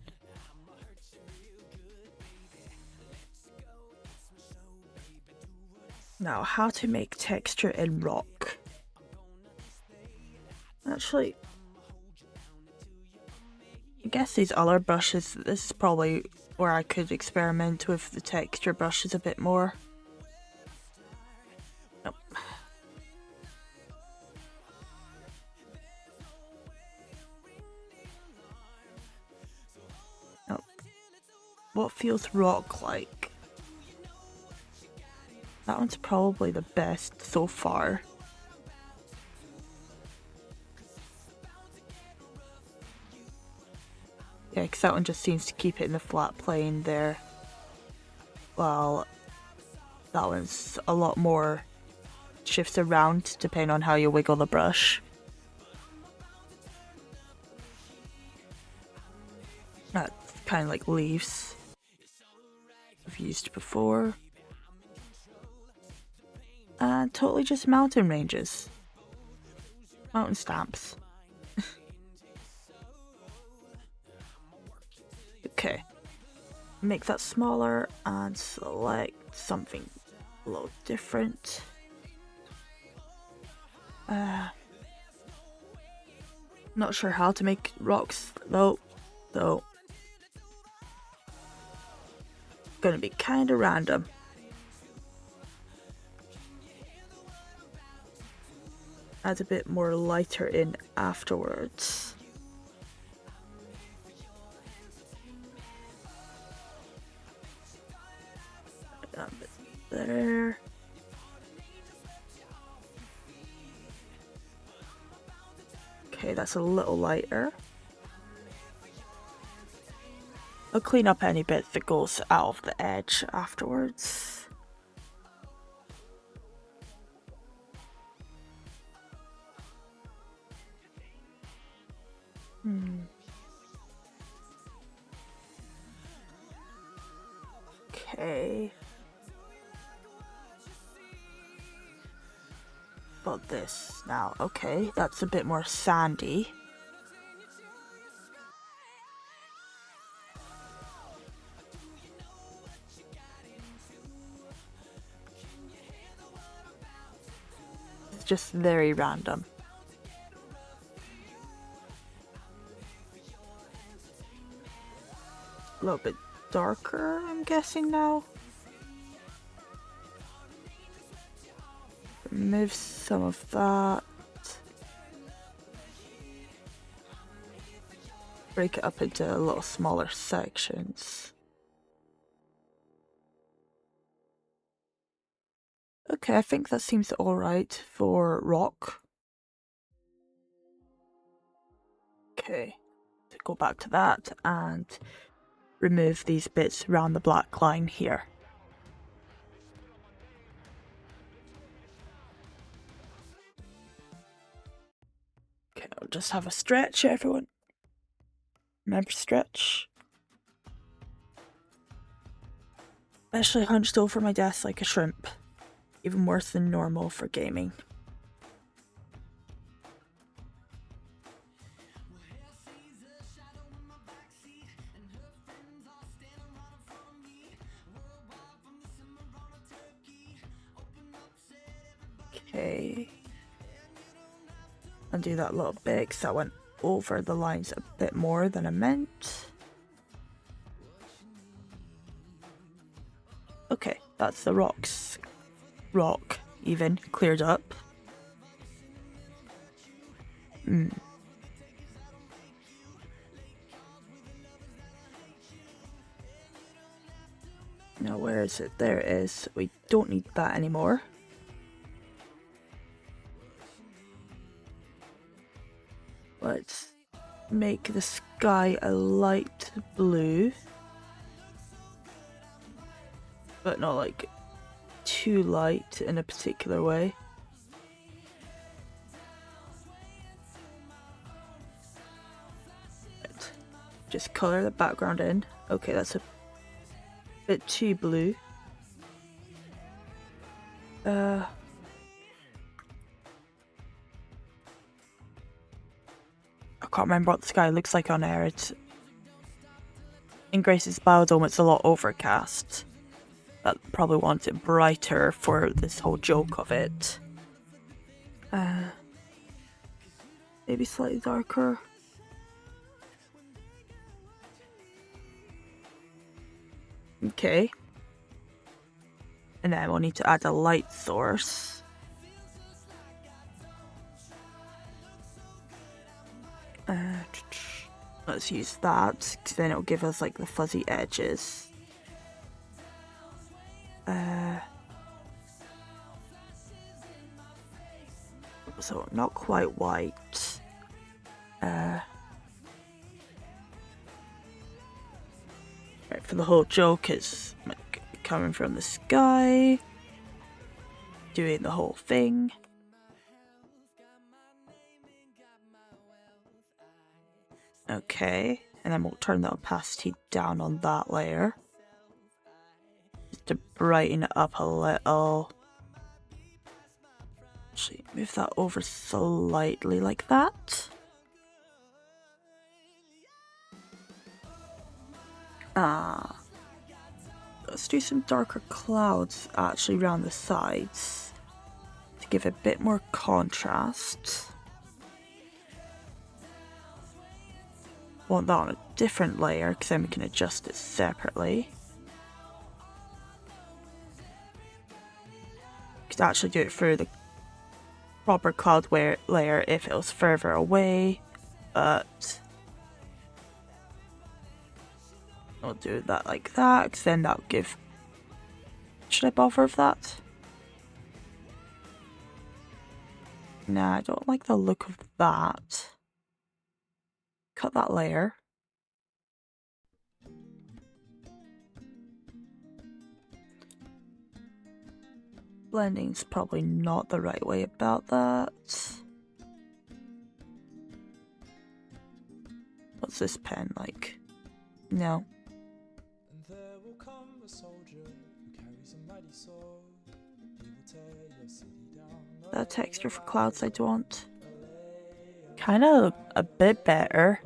Now, how to make texture in rock. Actually, I guess these other brushes, this is probably where I could experiment with the texture brushes a bit more. Nope. Nope. What feels rock like? That one's probably the best so far. Yeah, because that one just seems to keep it in the flat plane there. While that one's a lot more shifts around depending on how you wiggle the brush. That's kind of like leaves I've used before. And totally just mountain ranges. Mountain stamps. Okay. Make that smaller and select something a little different. Not sure how to make rocks though, So, gonna be kind of random. Add a bit more lighter in afterwards. That bit there. Okay, that's a little lighter. I'll clean up any bit that goes out of the edge afterwards. Okay. About this now. Okay, that's a bit more sandy. It's just very random. A little bit darker, I'm guessing now. Remove some of that. Break it up into a little smaller sections. Okay, I think that seems alright for rock. Okay, so go back to that and remove these bits around the black line here. Okay, I'll just have a stretch, everyone. Remember, stretch. Especially hunched over my desk like a shrimp. Even worse than normal for gaming. Okay. Undo that little bit because that went over the lines a bit more than I meant. Okay, that's the rock even cleared up. Now where is it? There it is. We don't need that anymore. Let's make the sky a light blue. But not like too light in a particular way. Right. Just colour the background in. Okay, that's a bit too blue. I can't remember what the sky looks like on air. In Grace's biodome, it's a lot overcast. I probably want it brighter for this whole joke of it. Maybe slightly darker. Okay. And then we'll need to add a light source. Let's use that, because then it'll give us like the fuzzy edges. So not quite white. Right, for the whole joke, it's like coming from the sky, doing the whole thing. Okay, and then we'll turn the opacity down on that layer just to brighten it up a little. Actually, move that over slightly like that. Let's do some darker clouds actually around the sides to give a bit more contrast. Want that on a different layer because then we can adjust it separately. Could actually do it through the proper cloud layer if it was further away, but I'll do that like that because then that'll give. Should I bother with that? Nah, I don't like the look of that. Cut that layer. Blending's probably not the right way about that. What's this pen like? No. That texture for clouds I don't want. Kind of a bit better.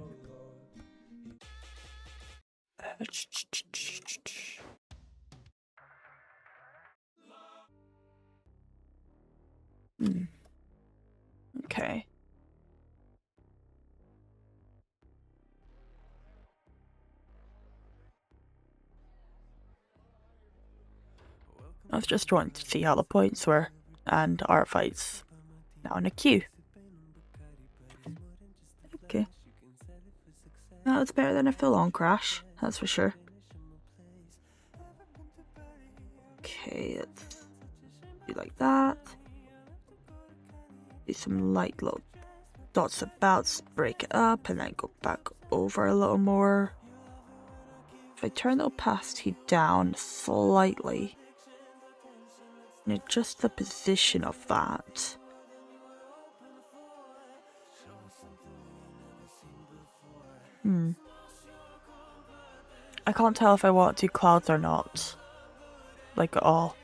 Okay. I was just wanting to see how the points were, and Artfight's now in a queue. Okay. No, it's better than a full-on crash, that's for sure. Okay, let's do like that. Do some light little dots about, break it up, and then go back over a little more. If I turn the opacity down slightly, and adjust the position of that. I can't tell if I want to do clouds or not. Like at all.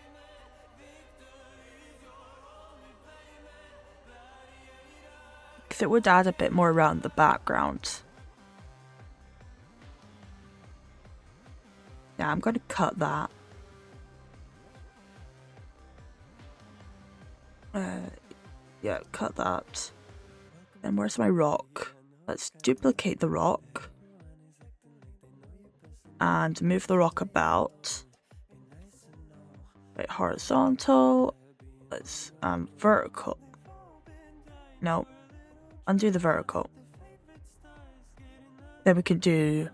Because it would add a bit more around the background. Yeah, I'm going to cut that. Yeah, cut that. And where's my rock? Let's duplicate the rock. And move the rock about. Right, horizontal. Let's vertical. No, undo the vertical. Then we can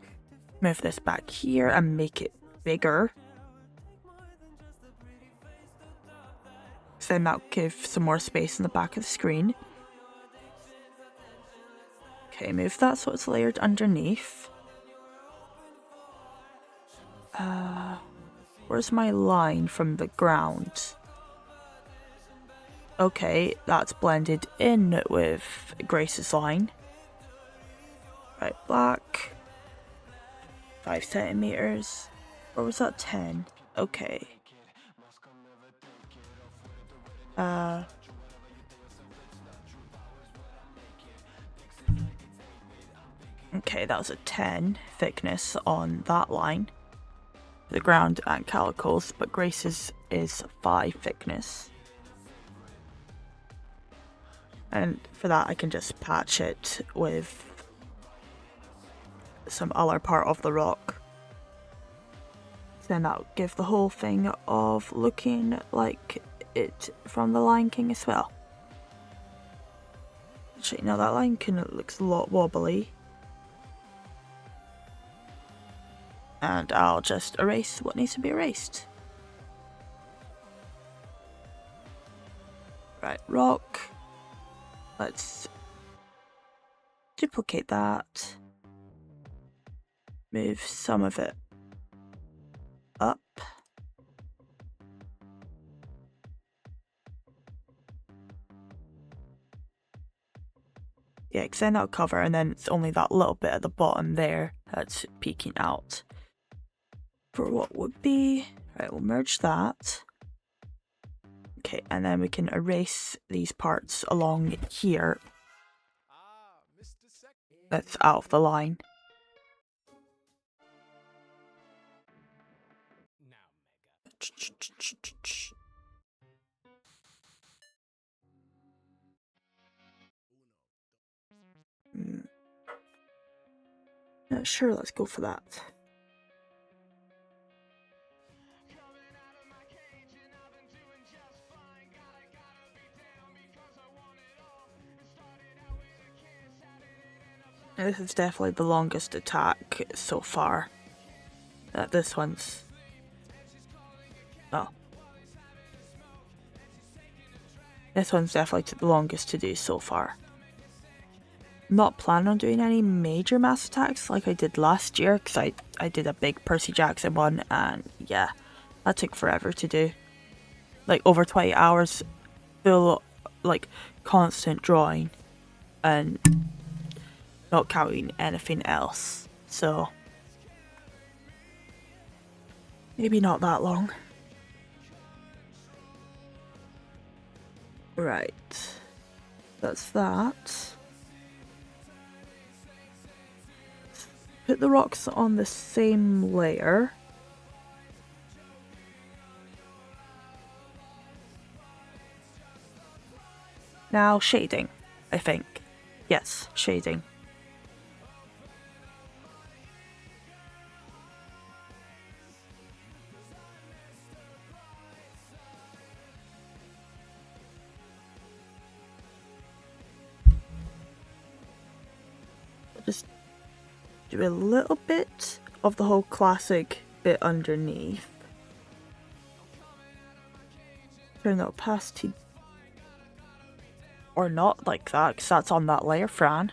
move this back here and make it bigger. So then that'll give some more space in the back of the screen. Okay, move that so it's layered underneath. Where's my line from the ground? Okay, that's blended in with Grace's line. Right, black. 5 centimeters. Or was that 10? Okay. Okay, that was a 10 thickness on that line. The ground and calicos, but Grace's is 5 thickness. And for that I can just patch it with some other part of the rock. Then that'll give the whole thing of looking like it from the Lion King as well. Actually, no, that Lion King looks a lot wobbly. And I'll just erase what needs to be erased. Right, rock. Let's duplicate that. Move some of it up. Yeah, because then that'll cover, and then it's only that little bit at the bottom there that's peeking out. For what would be... Right, we'll merge that. Okay, and then we can erase these parts along here. That's out of the line. Sure, let's go for that. Now, this is definitely the longest attack so far. This one's... Oh. This one's definitely the longest to do so far. I'm not planning on doing any major mass attacks like I did last year, because I did a big Percy Jackson one, and yeah, that took forever to do. Like over 20 hours, full, like, constant drawing, and not counting anything else, so maybe not that long. Right, that's that. Put the rocks on the same layer. Now shading, I think. Yes, shading. Just do a little bit of the whole classic bit underneath. Turn the opacity, or not like that, because that's on that layer, Fran.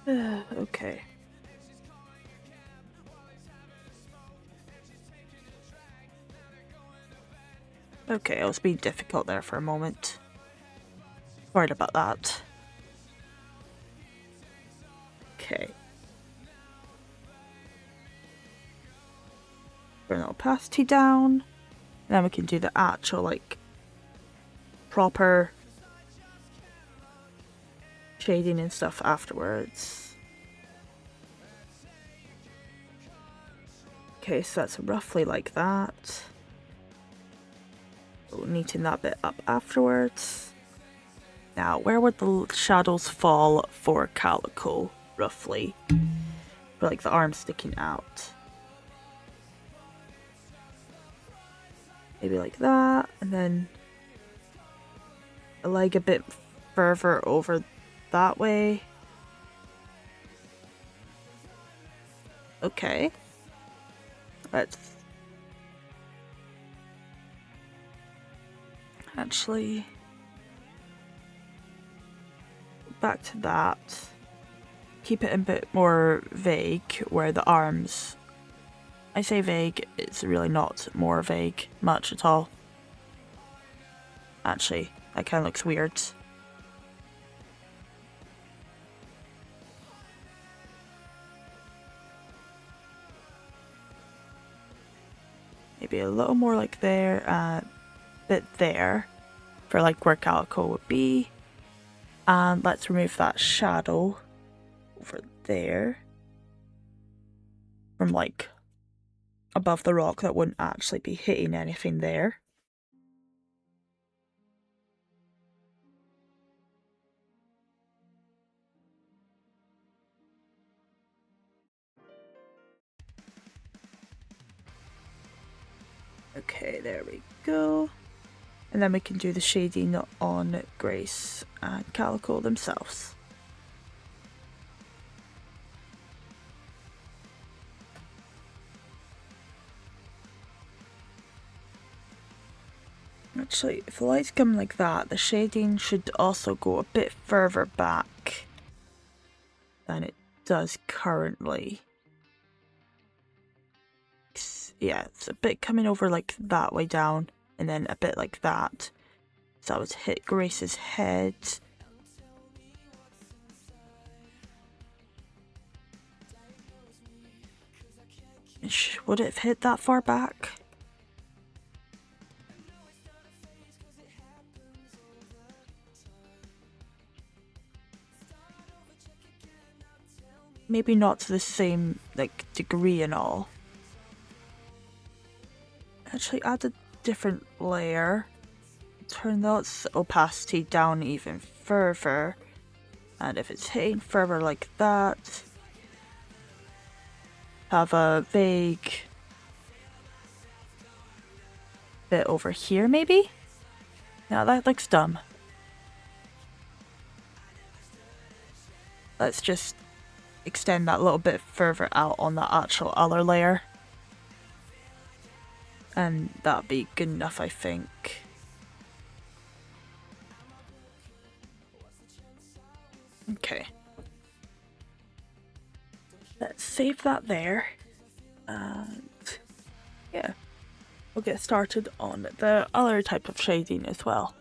Okay. Okay, I was being difficult there for a moment. Worried about that. Okay. Bring the opacity down. And then we can do the actual, like, proper shading and stuff afterwards. Okay, so that's roughly like that. We'll neaten that bit up afterwards. Now, where would the shadows fall for Calico, roughly? For, like, the arm sticking out. Maybe like that, and then a leg a bit further over that way. Okay. Let's actually back to that. Keep it a bit more vague where the arms, I say vague, it's really not more vague much at all. Actually, that kind of looks weird. Maybe a little more like there, bit there, for like where Calico would be. And let's remove that shadow over there from like above the rock that wouldn't actually be hitting anything there. Okay, there we go. And then we can do the shading on Grace and Calico themselves. Actually, if the lights come like that, the shading should also go a bit further back than it does currently. Yeah, it's a bit coming over like that way down, and then a bit like that. So I would hit Grace's head. Would it have hit that far back? Maybe not to the same like degree and all. Actually add a different layer. turn that opacity down even further. And if it's hitting further like that, have a vague bit over here maybe? Yeah, that looks dumb. Let's just extend that a little bit further out on the actual other layer. And that'll be good enough, I think. Okay. Let's save that there. And yeah, we'll get started on the other type of shading as well.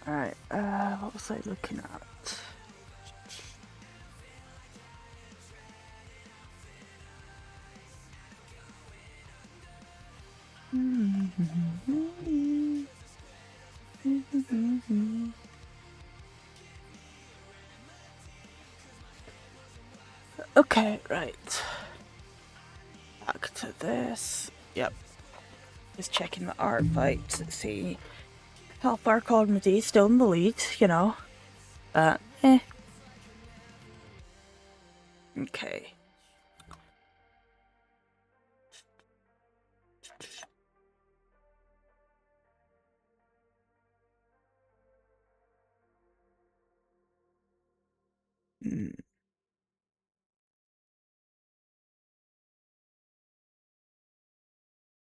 Alright, what was I looking at? Okay, right. Back to this. Yep. Just checking the Artfight to see how far Comedy is still in the lead, you know. But, eh. Okay.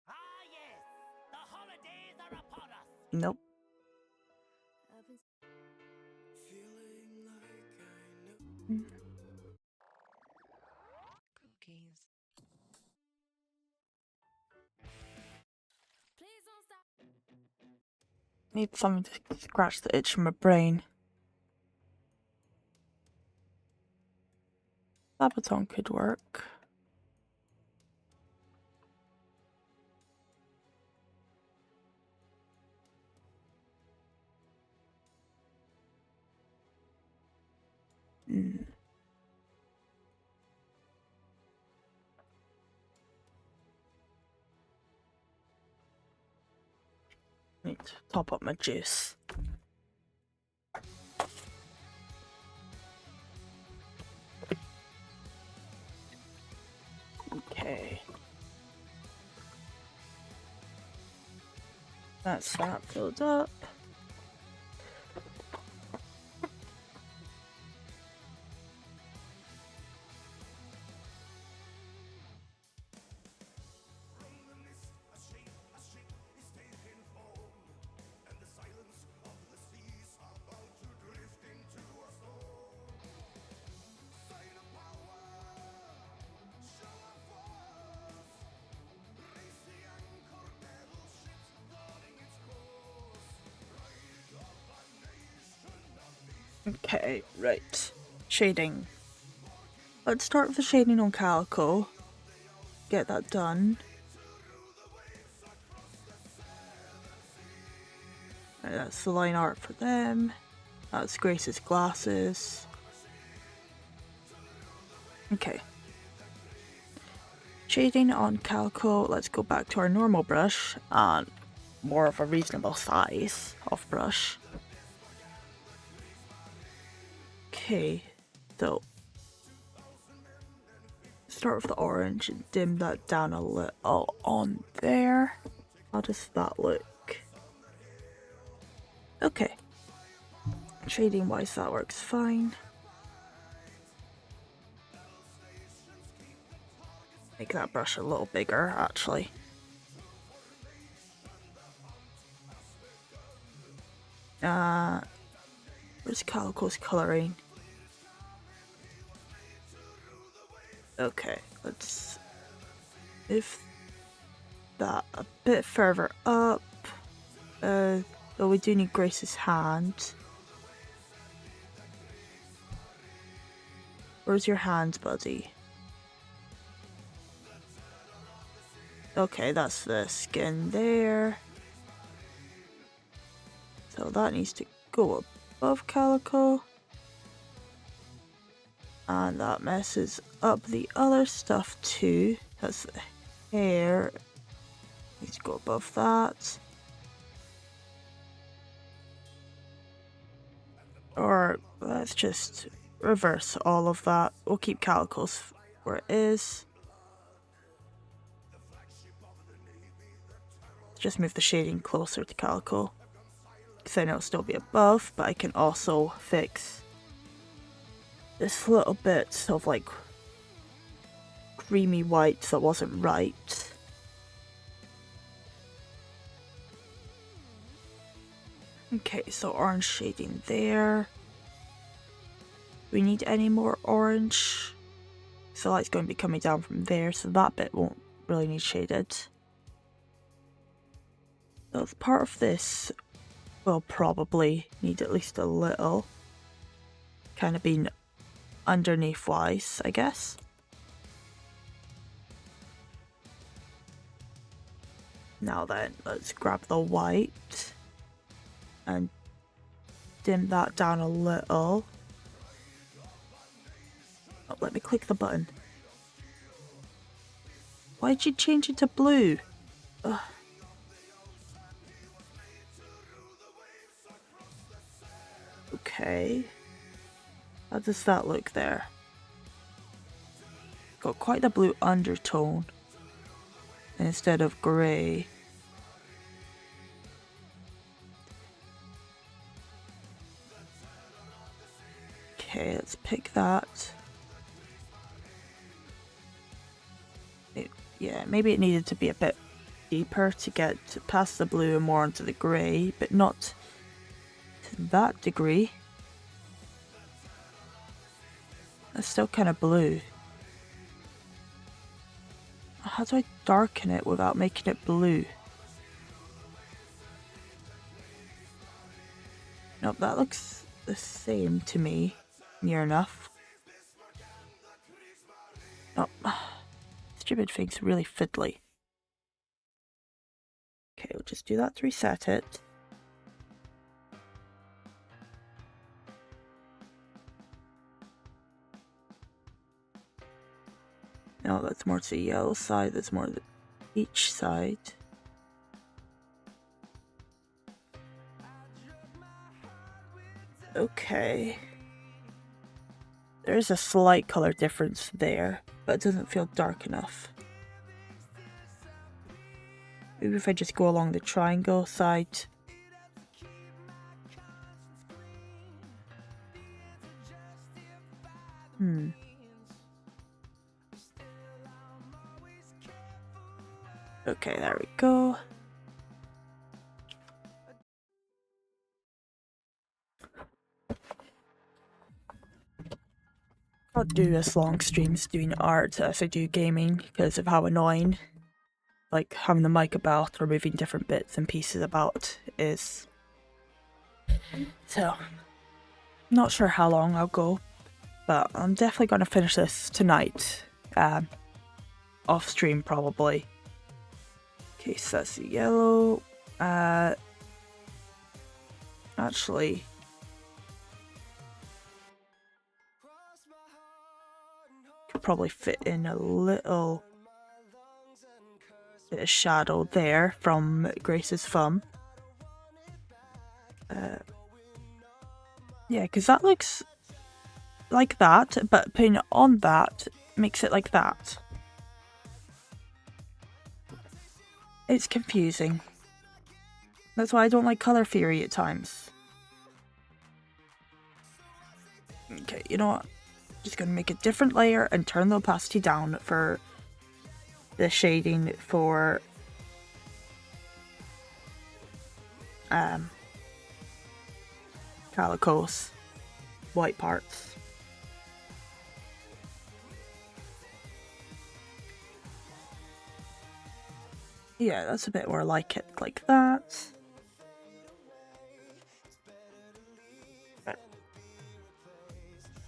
Ah, yes, the holidays are upon us. Nope. Cookies. Please don't stop. Need something to scratch the itch from my brain. Sabaton could work. Need to top up my juice. Okay. That's that filled up. Okay, right. Shading. Let's start with the shading on Calico. get that done. Right, that's the line art for them. That's Grace's glasses. Okay. Shading on calico, let's go back to our normal brush and more of a reasonable size of brush. Okay, so start with the orange and dim that down a little on there. How does that look? Okay. Shading wise, that works fine. Make that brush a little bigger, actually. Where's Calico's coloring? Okay, let's move that a bit further up. Though we do need Grace's hand. Where's your hand, buddy? Okay, that's the skin there. So that needs to go above Calico. And that messes up the other stuff too. That's the hair. Needs to go above that. Or let's just reverse all of that. We'll keep Calico's where it is. Just move the shading closer to Calico. Because I know it'll still be above, but I can also fix this little bit of like creamy white that wasn't right. Okay, so orange shading there. Do we need any more orange? So light's going to be coming down from there, so that bit won't really need shaded. So part of this will probably need at least a little. Kind of being underneath wise, I guess. Now then, let's grab the white and dim that down a little. Oh, let me click the button. Why'd you change it to blue? Ugh. Okay. How does that look there? Got quite the blue undertone instead of grey. Okay, let's pick that. Yeah, maybe it needed to be a bit deeper to get past the blue and more onto the grey, but not to that degree. That's still kind of blue. How do I darken it without making it blue? Nope, that looks the same to me. Near enough. Nope. Stupid thing's really fiddly. Okay, we'll just do that to reset it. No, that's more to the yellow side, that's more to the peach side. Okay. There is a slight color difference there, but it doesn't feel dark enough. Maybe if I just go along the triangle side. Okay, there we go. I'll do as long streams doing art as I do gaming because of how annoying like having the mic about or moving different bits and pieces about is. So, not sure how long I'll go, but I'm definitely going to finish this tonight. off stream probably. Okay, so that's the yellow. Actually, could probably fit in a little bit of shadow there from Grace's thumb. Yeah, because that looks like that, but putting it on that makes it like that. It's confusing. That's why I don't like colour theory at times. Okay, you know what? Just gonna make a different layer and turn the opacity down for the shading for Calico's white parts. Yeah, that's a bit more like it, like that.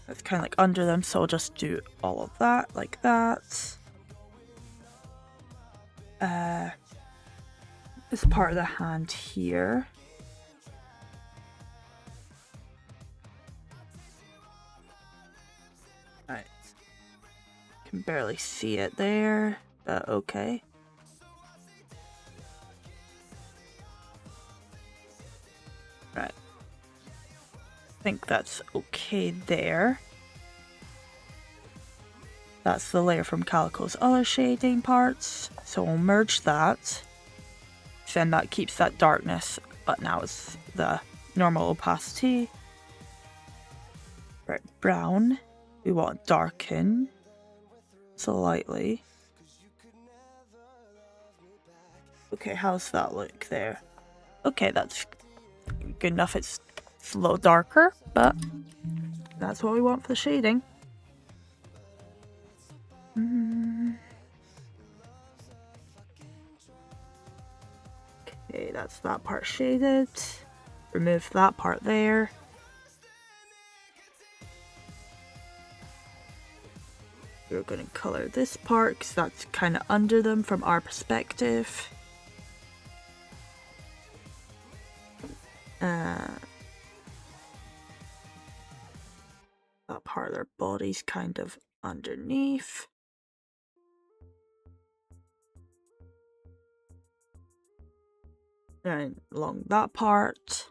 It's kind of like under them, so I'll just do all of that, like that. This part of the hand here. Right. Can barely see it there, but okay. Right. I think that's okay there. That's the layer from Calico's other shading parts, so we'll merge that. Then that keeps that darkness, but now it's the normal opacity. Right, brown. We want darken slightly. Okay, how's that look there? Okay, that's good enough. It's a little darker, but that's what we want for the shading. Okay, that's that part shaded. Remove that part there. We're going to color this part because that's kind of under them from our perspective. That part of their body's kind of underneath. And along that part.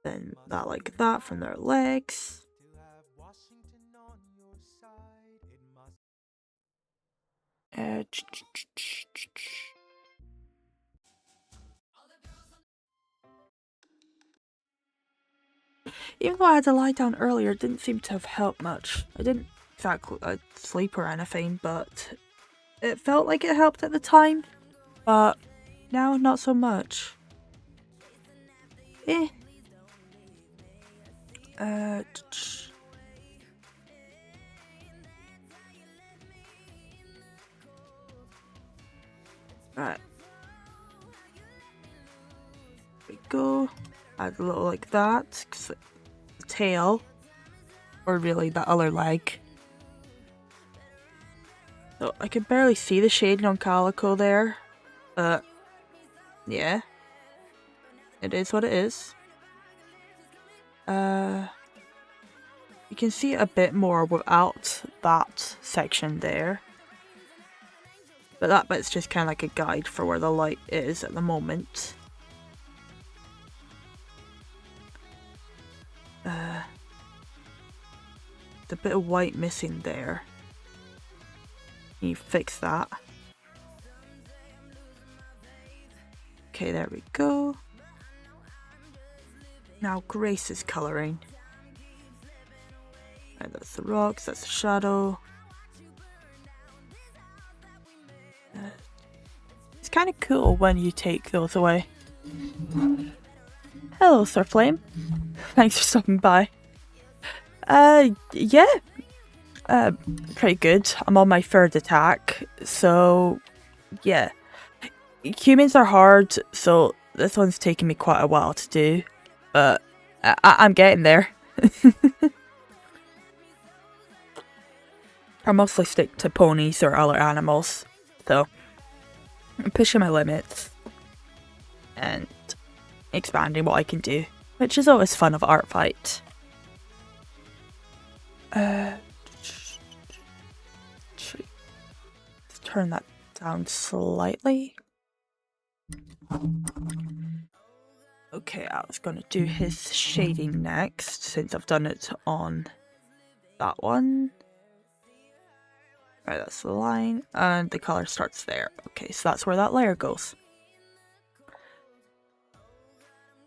Then that like that from their legs. Even though I had to lie down earlier, it didn't seem to have helped much. I didn't exactly sleep or anything, but it felt like it helped at the time. But now, not so much. Right. There we go. Add a little like that. The tail. Or really the other leg. So I can barely see the shading on Calico there. But yeah. It is what it is. You can see it a bit more without that section there. But that bit's just kind of like a guide for where the light is at the moment. The bit of white missing there. You fix that. Okay, there we go. Now Grace is colouring. Right, that's the rocks, that's the shadow. It's kind of cool when you take those away. Hello, Sir Flame. Thanks for stopping by. Yeah. Pretty good. I'm on my third attack, so yeah. Humans are hard, so this one's taking me quite a while to do, but I'm getting there. I mostly stick to ponies or other animals, so I'm pushing my limits and expanding what I can do, which is always fun of Artfight. Let's turn that down slightly. Okay, I was gonna do his shading next, since I've done it on that one. Right, that's the line, and the color starts there. Okay, so that's where that layer goes.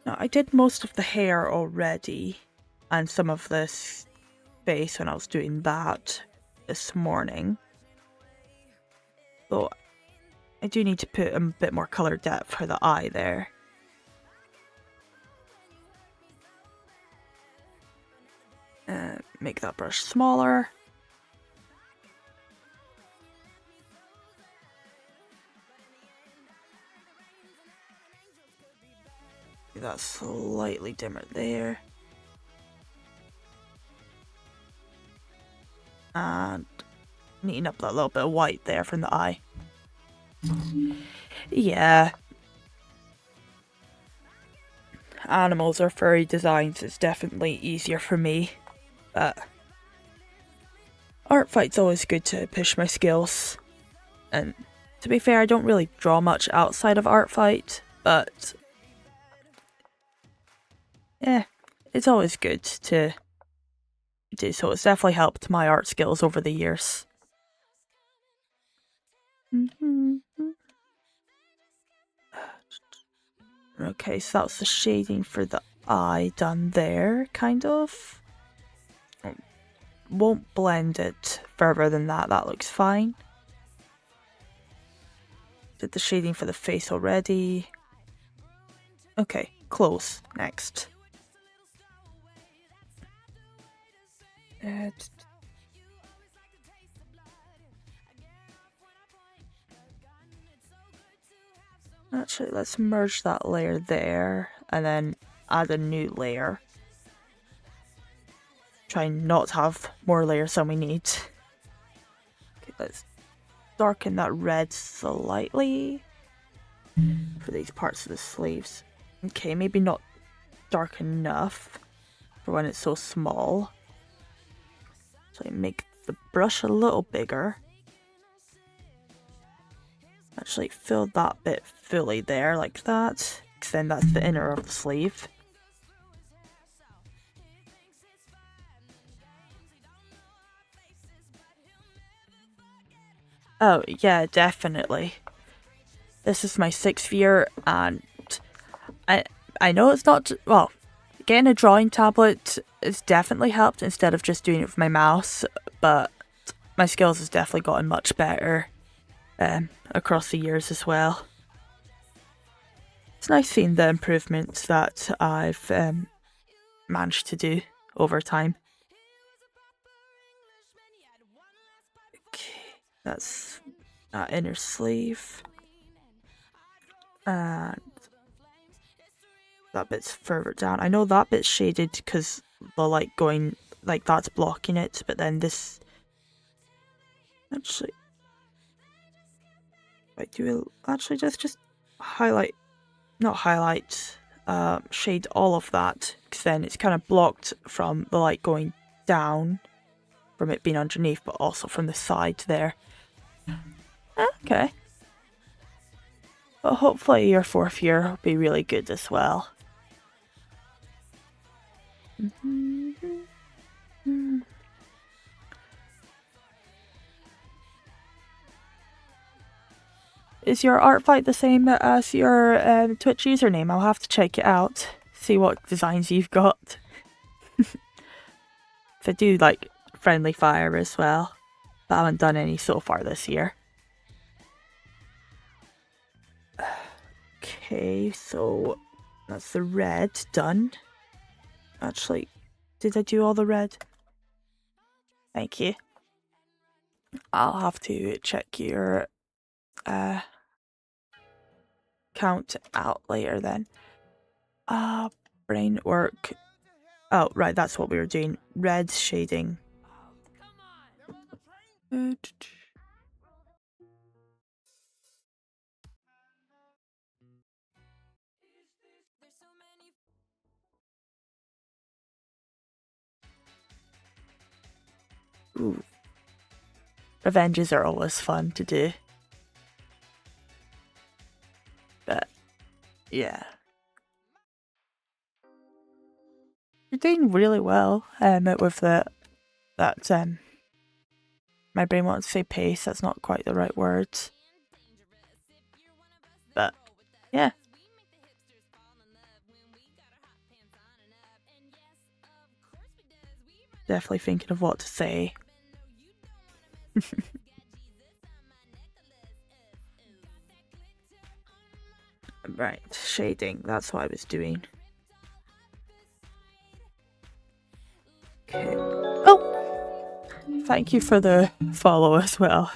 Now, I did most of the hair already, and some of this face when I was doing that this morning. So I do need to put a bit more color depth for the eye there. Make that brush smaller. Make that slightly dimmer there. And neaten up that little bit of white there from the eye. Yeah. Animals or furry designs is definitely easier for me, but Artfight's always good to push my skills. And to be fair, I don't really draw much outside of Artfight, but yeah, it's always good to do so. It's definitely helped my art skills over the years. Okay, so that's the shading for the eye done there, kind of. Won't blend it further than that, that looks fine. Did the shading for the face already. Okay, close, next. Actually, let's merge that layer there, and then add a new layer. Try not to have more layers than we need. Okay, let's darken that red slightly for these parts of the sleeves. Okay, maybe not dark enough for when it's so small. So I make the brush a little bigger. Actually fill that bit fully there, like that. Because then that's the inner of the sleeve. Oh, yeah, definitely. This is my 6th year, and I know it's not... Well, getting a drawing tablet has definitely helped instead of just doing it with my mouse, but my skills has definitely gotten much better across the years as well. It's nice seeing the improvements that I've managed to do over time. Okay, that's that inner sleeve. And that bit's further down. I know that bit's shaded because the light going, like, that's blocking it, but then this... Actually... I do actually just highlight... Not highlight, shade all of that, because then it's kind of blocked from the light going down, from it being underneath, but also from the side there. Okay. But hopefully your 4th year will be really good as well. Is your Artfight the same as your Twitch username? I'll have to check it out, see what designs you've got. If I do like friendly fire as well, but I haven't done any so far this year. Okay, so that's the red done. Actually, did I do all the red? Thank you. I'll have to check your count out later then. Brain work. Oh, right, that's what we were doing. Red shading. Ooh. Revenges are always fun to do. But yeah. You're doing really well with that my brain wants to say pace, that's not quite the right word. But yeah. Definitely thinking of what to say. Right, shading, that's what I was doing. Okay. Oh! Thank you for the follow as well,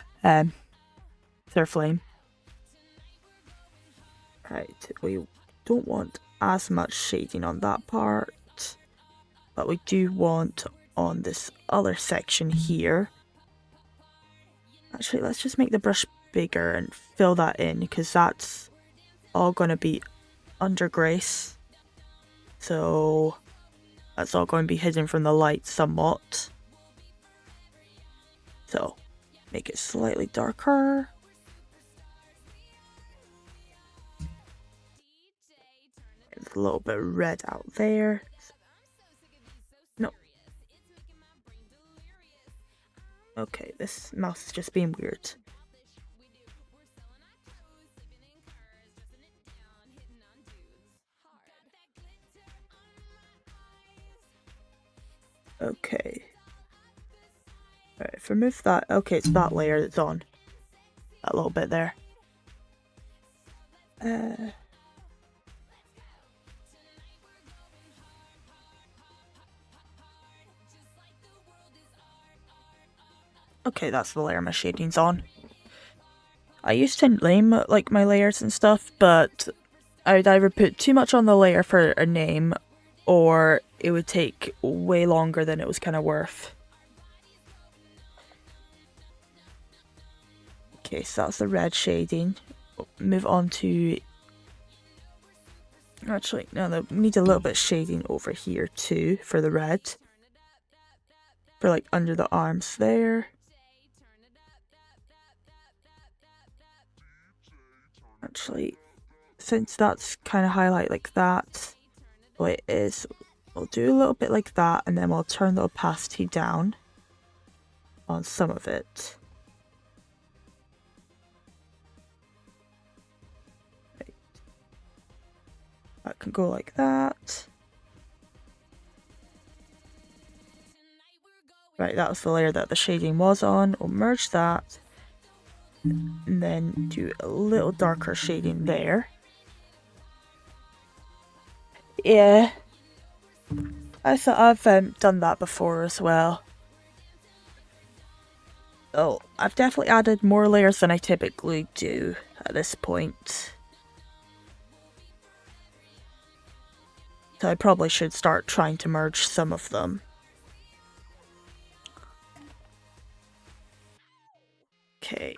Flame. Right, we don't want as much shading on that part, but we do want on this other section here. Actually, let's just make the brush bigger and fill that in, because that's all going to be under Grace. So that's all going to be hidden from the light somewhat. So make it slightly darker. There's a little bit of red out there. No. Okay, this mouse is just being weird. Okay. Alright, remove that. Okay, it's that layer that's on. That little bit there. Okay, that's the layer my shading's on. I used to name like my layers and stuff, but I would either put too much on the layer for a name, or it would take way longer than it was kind of worth. Okay, so that's the red shading. Move on to... Actually, no, we need a little bit of shading over here too for the red. For like under the arms there. Actually, since that's kind of highlight like that, what it is, we'll do a little bit like that, and then we'll turn the opacity down on some of it. Right. That can go like that. Right, that was the layer that the shading was on. We'll merge that, and then do a little darker shading there. Yeah, I thought I've done that before as well. Oh, I've definitely added more layers than I typically do at this point. So I probably should start trying to merge some of them. Okay.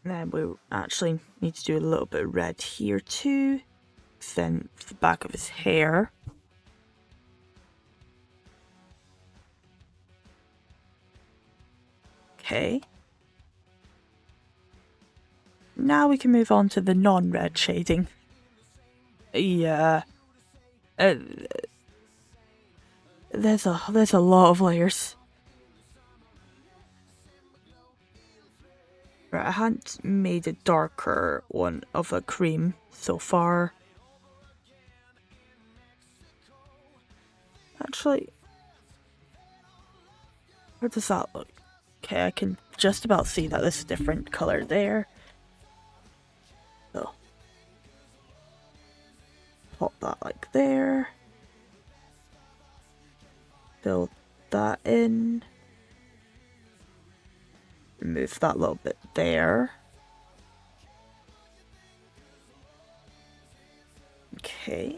Then we actually need to do a little bit of red here too. Then the back of his hair. Okay. Now we can move on to the non-red shading. Yeah. There's a lot of layers. Right, I hadn't made a darker one of a cream so far. Actually, where does that look? Okay, I can just about see that this is a different color there. So, pop that like there. Fill that in. Remove that little bit there. Okay.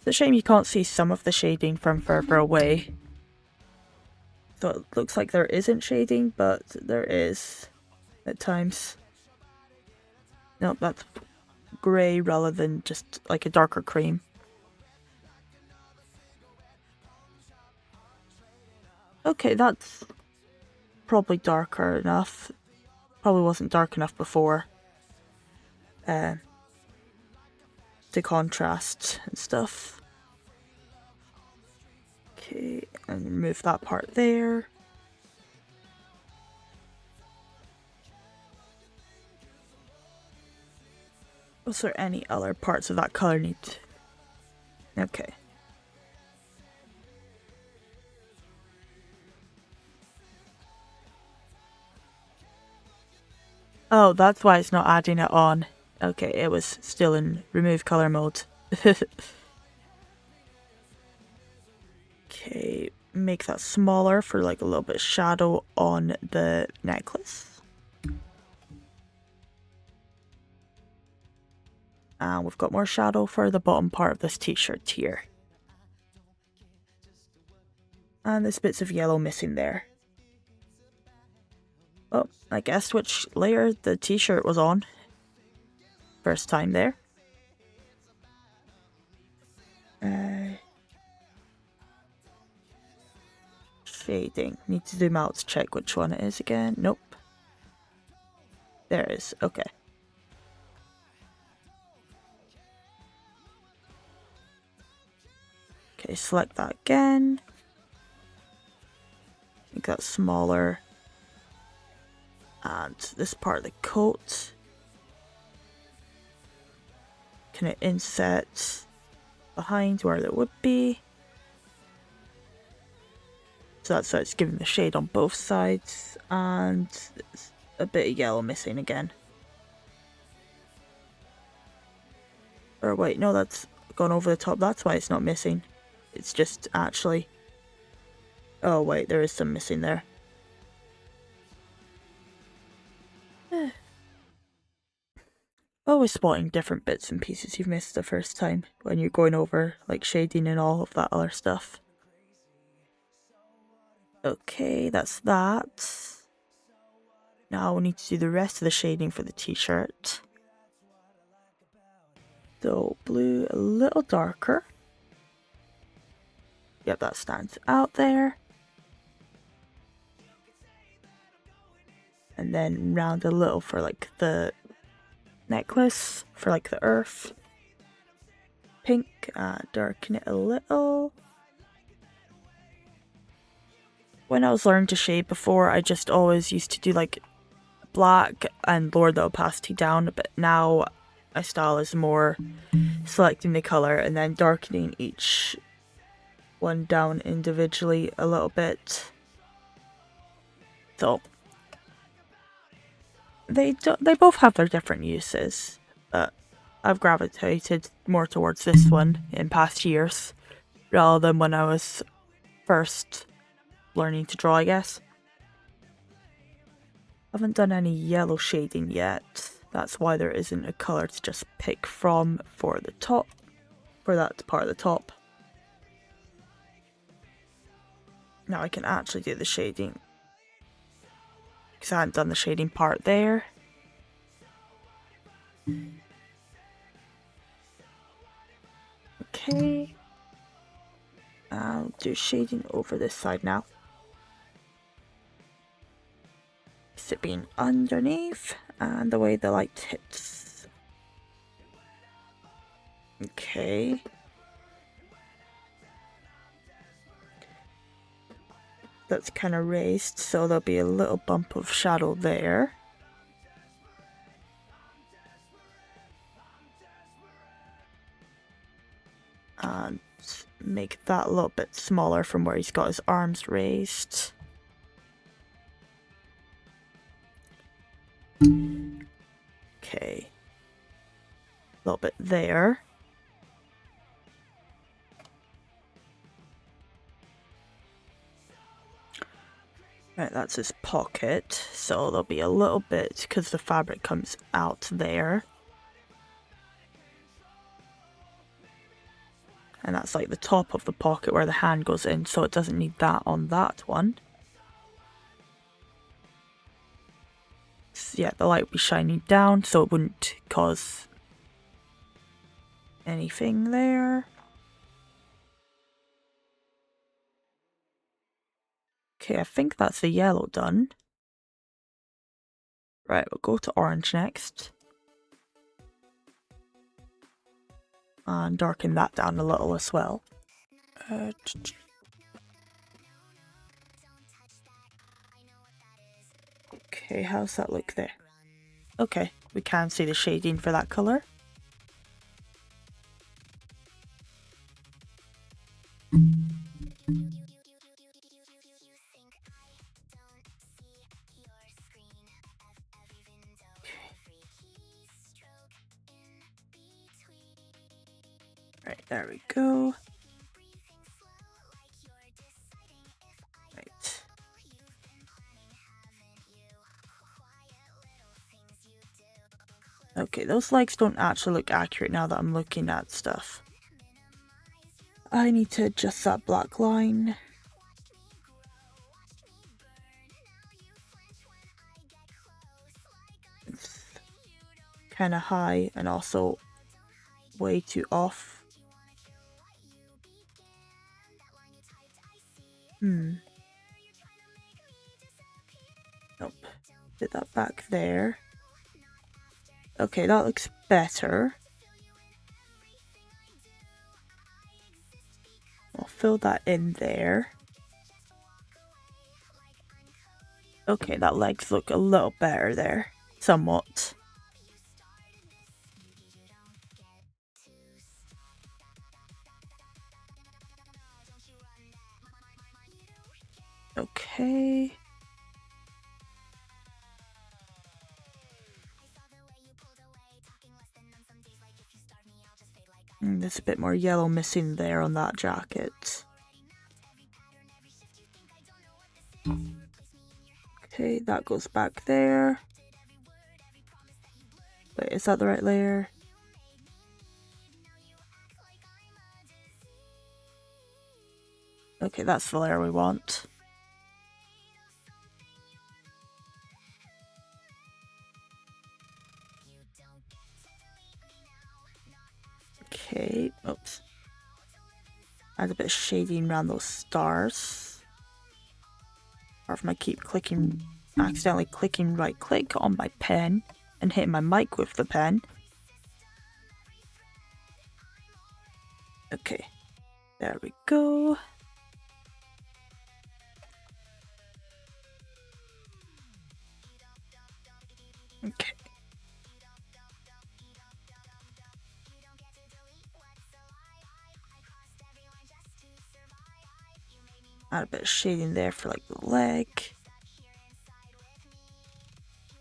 a shame you can't see some of the shading from further away. So it looks like there isn't shading, but there is at times. No, that's grey rather than just like a darker cream. Okay, that's probably darker enough. Probably wasn't dark enough before. To contrast and stuff. Okay, and remove that part there. Was there any other parts of that colour need? Okay. Oh, that's why it's not adding it on. Okay, it was still in remove colour mode. Okay, make that smaller for like a little bit of shadow on the necklace. And we've got more shadow for the bottom part of this t-shirt here. And there's bits of yellow missing there. Oh, I guessed which layer the t-shirt was on. First time there. Shading. Need to zoom out to check which one it is again. Nope. There it is. Okay. Okay, select that again. Make that smaller. And this part of the coat. Can it inset behind where there would be? So that's how it's giving the shade on both sides. And there's a bit of yellow missing again. Or wait, no, that's gone over the top. That's why it's not missing. It's just actually... Oh wait, there is some missing there. Always spotting different bits and pieces you've missed the first time when you're going over like shading and all of that other stuff. Okay, that's that. Now we need to do the rest of the shading for the t-shirt. So blue a little darker. Yep, that stands out there. And then round a little for like the necklace, for like the earth. Pink, darken it a little. When I was learning to shade before, I just always used to do like black and lower the opacity down, but now my style is more selecting the colour and then darkening each one down individually a little bit. So they both have their different uses, but I've gravitated more towards this one in past years rather than when I was first learning to draw, I guess. Haven't done any yellow shading yet. That's why there isn't a colour to just pick from for the top, for that part of the top. Now I can actually do the shading, because I hadn't done the shading part there. Okay. I'll do shading over this side now. It being underneath and the way the light hits. Okay. That's kind of raised, so there'll be a little bump of shadow there. And make that a little bit smaller from where he's got his arms raised. Okay. A little bit there. Right, that's his pocket, so there'll be a little bit because the fabric comes out there. And that's like the top of the pocket where the hand goes in, so it doesn't need that on that one. So yeah, the light would be shining down, so it wouldn't cause anything there. Okay, I think that's the yellow done. Right, we'll go to orange next. And darken that down a little as well. Okay, how's that look there? Okay, we can see the shading for that colour. Right, there we go. Right. Okay, those legs don't actually look accurate now that I'm looking at stuff. I need to adjust that black line. It's kind of high and also way too off. Nope. Put that back there. Okay, that looks better. I'll fill that in there. Okay, that legs look a little better there. Somewhat. Okay. There's a bit more yellow missing there on that jacket. Okay, that goes back there. Wait, is that the right layer? Okay, that's the layer we want. Okay, oops. Add a bit of shading around those stars. Or if I keep clicking, accidentally clicking right click on my pen and hitting my mic with the pen. Okay, there we go. Okay. Add a bit of shading there for like the leg.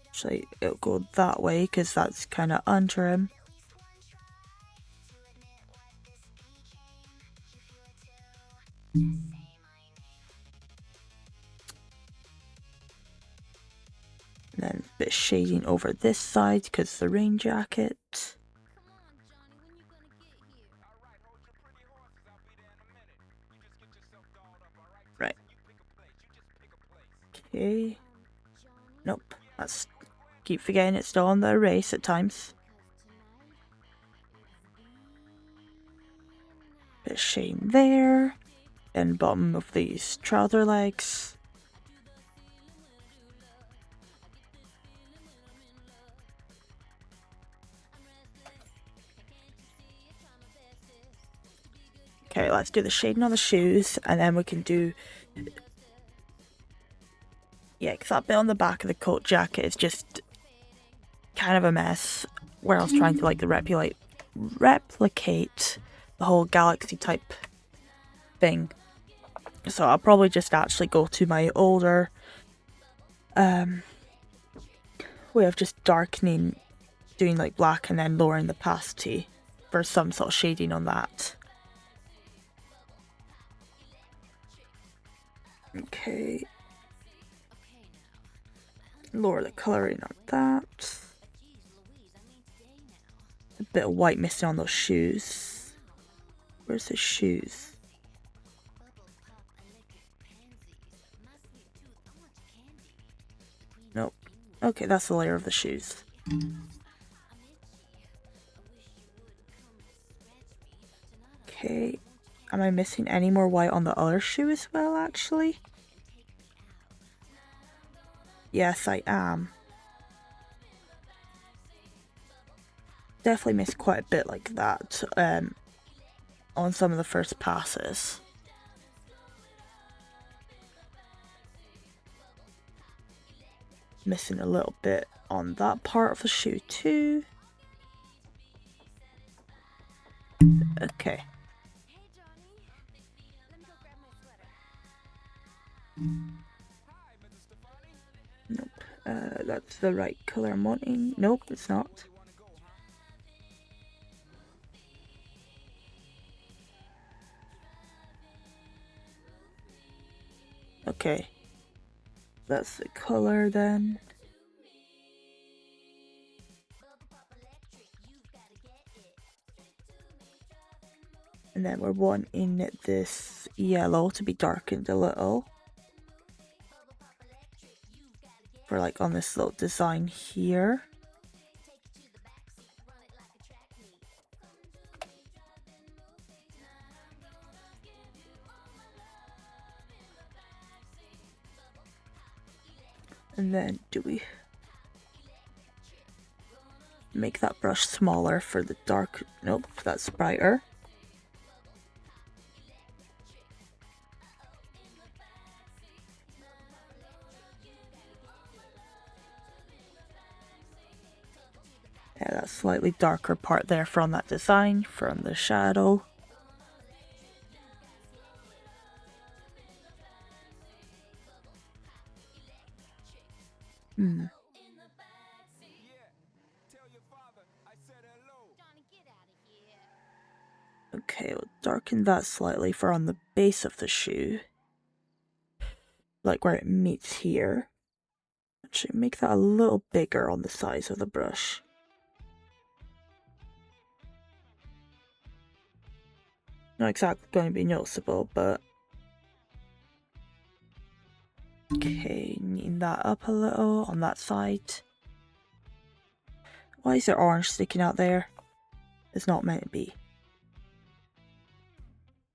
Actually, it'll go that way because that's kind of under him. And then a bit of shading over this side because the rain jacket. Right. Okay. Nope. That's keep forgetting it's still on the erase at times. Bit of shading there. And bottom of these trouser legs. Okay, let's do the shading on the shoes, and then we can do... Yeah, because that bit on the back of the coat jacket is just kind of a mess, where I was trying to like replicate the whole galaxy type thing. So I'll probably just actually go to my older way of just darkening, doing like black and then lowering the opacity for some sort of shading on that. Okay. Lower the colouring on that. A bit of white missing on those shoes. Where's the shoes? Nope. Okay, that's the layer of the shoes. Okay. Am I missing any more white on the other shoe as well, actually? Yes, I am. Definitely missed quite a bit like that on some of the first passes. Missing a little bit on that part of the shoe too. Okay. Hey, Johnny. Let me go grab my sweater. Nope. That's the right color I'm wanting. Nope, it's not. Okay. That's the color then. And then we're wanting this yellow to be darkened a little. For like on this little design here. And then do we make that brush smaller for the dark? Nope, that's brighter. Yeah, that slightly darker part there from that design, from the shadow. Johnny, get out of here. Okay, we'll darken that slightly for on the base of the shoe. Like where it meets here. Actually, make that a little bigger on the size of the brush. Not exactly going to be noticeable, but... Okay, neaten that up a little on that side. Why is there orange sticking out there? It's not meant to be.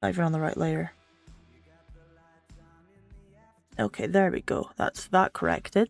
Not even on the right layer. Okay, there we go. That's that corrected.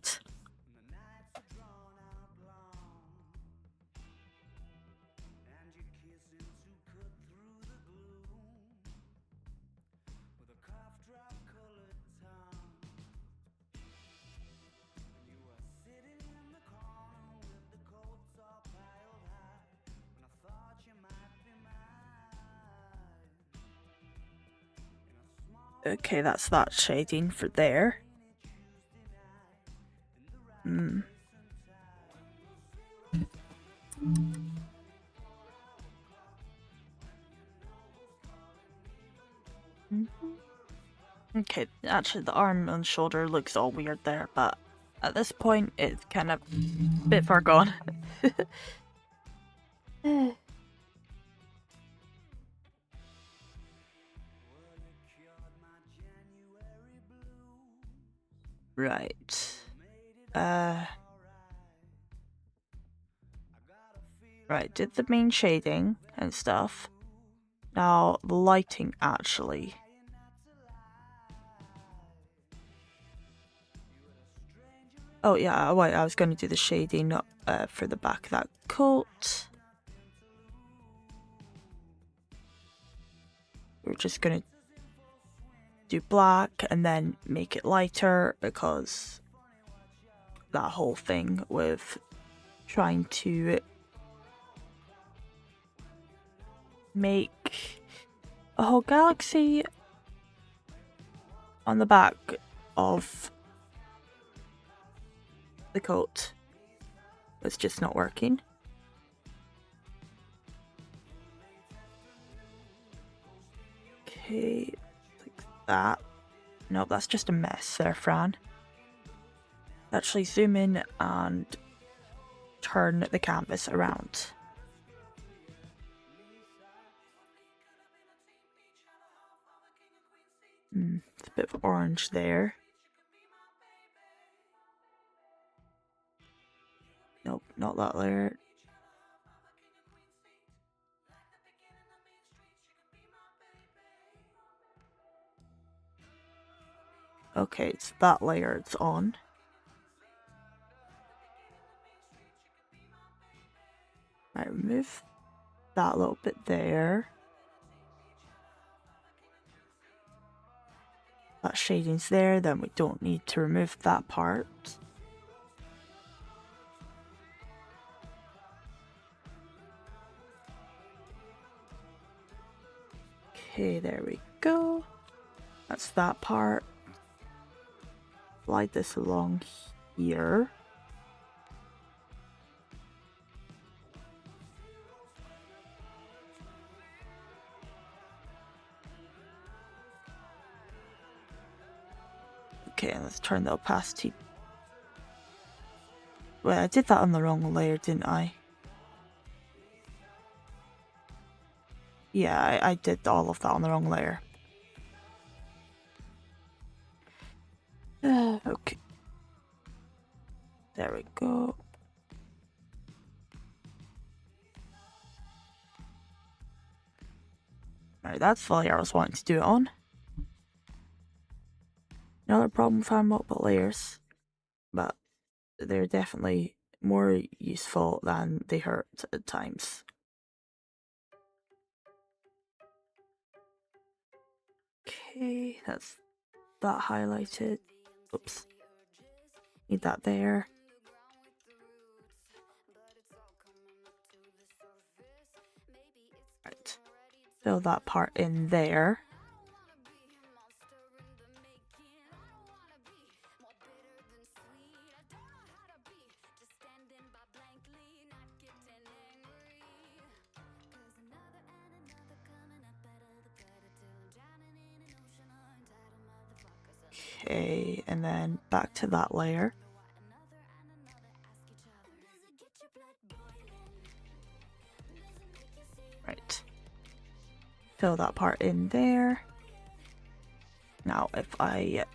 Okay, that's that shading for there. Okay, actually the arm and shoulder looks all weird there, but at this point it's kind of a bit far gone. Right. Right, did the main shading and stuff. Now, the lighting actually. Oh yeah, wait, I was going to do the shading for the back of that coat. We're just going to do black and then make it lighter because that whole thing with trying to make a whole galaxy on the back of the coat was just not working. Okay, like that. No, that's just a mess there, Fran. Actually zoom in and turn the canvas around. It's a bit of orange there. Nope, not that layer. Okay, it's that layer it's on. I remove that little bit there. That shading's there, then we don't need to remove that part. Okay, there we go. That's that part. Slide this along here. Okay, let's turn the opacity. Well, I did that on the wrong layer, didn't I? Yeah, I did all of that on the wrong layer. Okay. There we go. Alright, that's the layer I was wanting to do it on. Another problem with multiple layers, but they're definitely more useful than they hurt at times. Okay, that's that highlighted. Oops. Need that there. Right. Fill that part in there. Okay, and then back to that layer. Right. Fill that part in there. Now, if I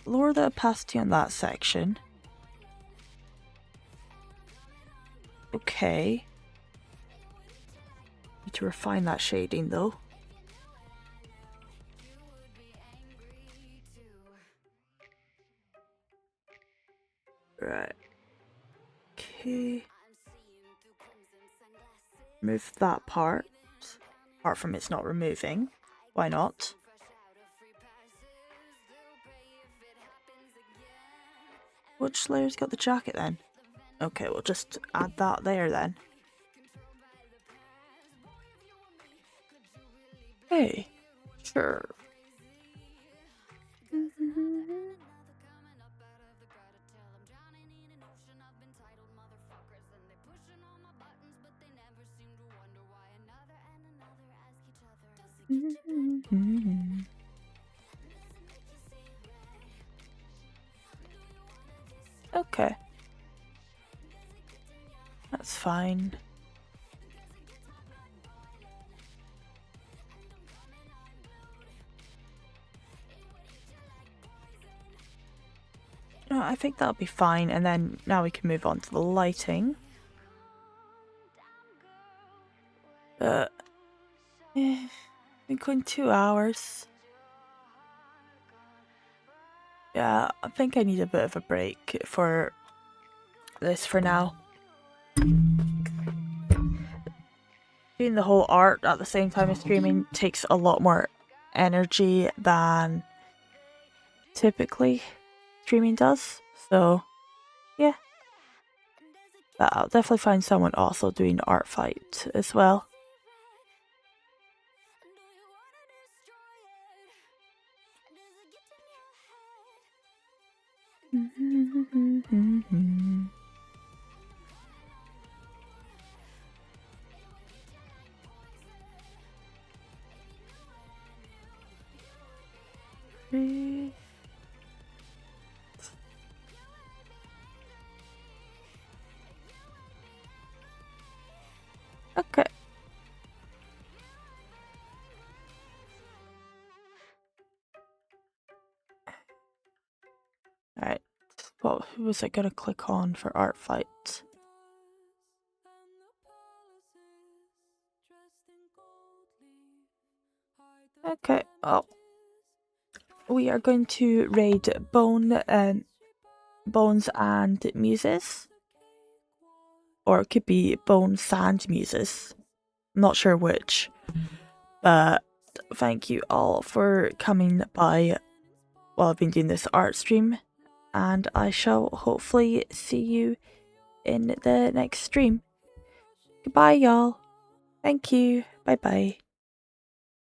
lower the opacity on that section. Okay. Need to refine that shading though. Right. Okay. Remove that part. Apart from it's not removing. Why not? Which layer's got the jacket then? Okay, we'll just add that there then. Hey, sure. Okay. That's fine. No, I think that'll be fine, and then now we can move on to the lighting. Been going 2 hours. Yeah, I think I need a bit of a break for this for now. Doing the whole art at the same time as streaming takes a lot more energy than typically streaming does. So, yeah. But I'll definitely find someone also doing Artfight as well. Okay. Well, who was I gonna click on for Artfight? Okay, oh. We are going to raid Bones and Muses. Or it could be Bones and Muses. I'm not sure which. But thank you all for coming by while I've been doing this art stream. And I shall hopefully see you in the next stream. Goodbye, y'all. Thank you. Bye bye.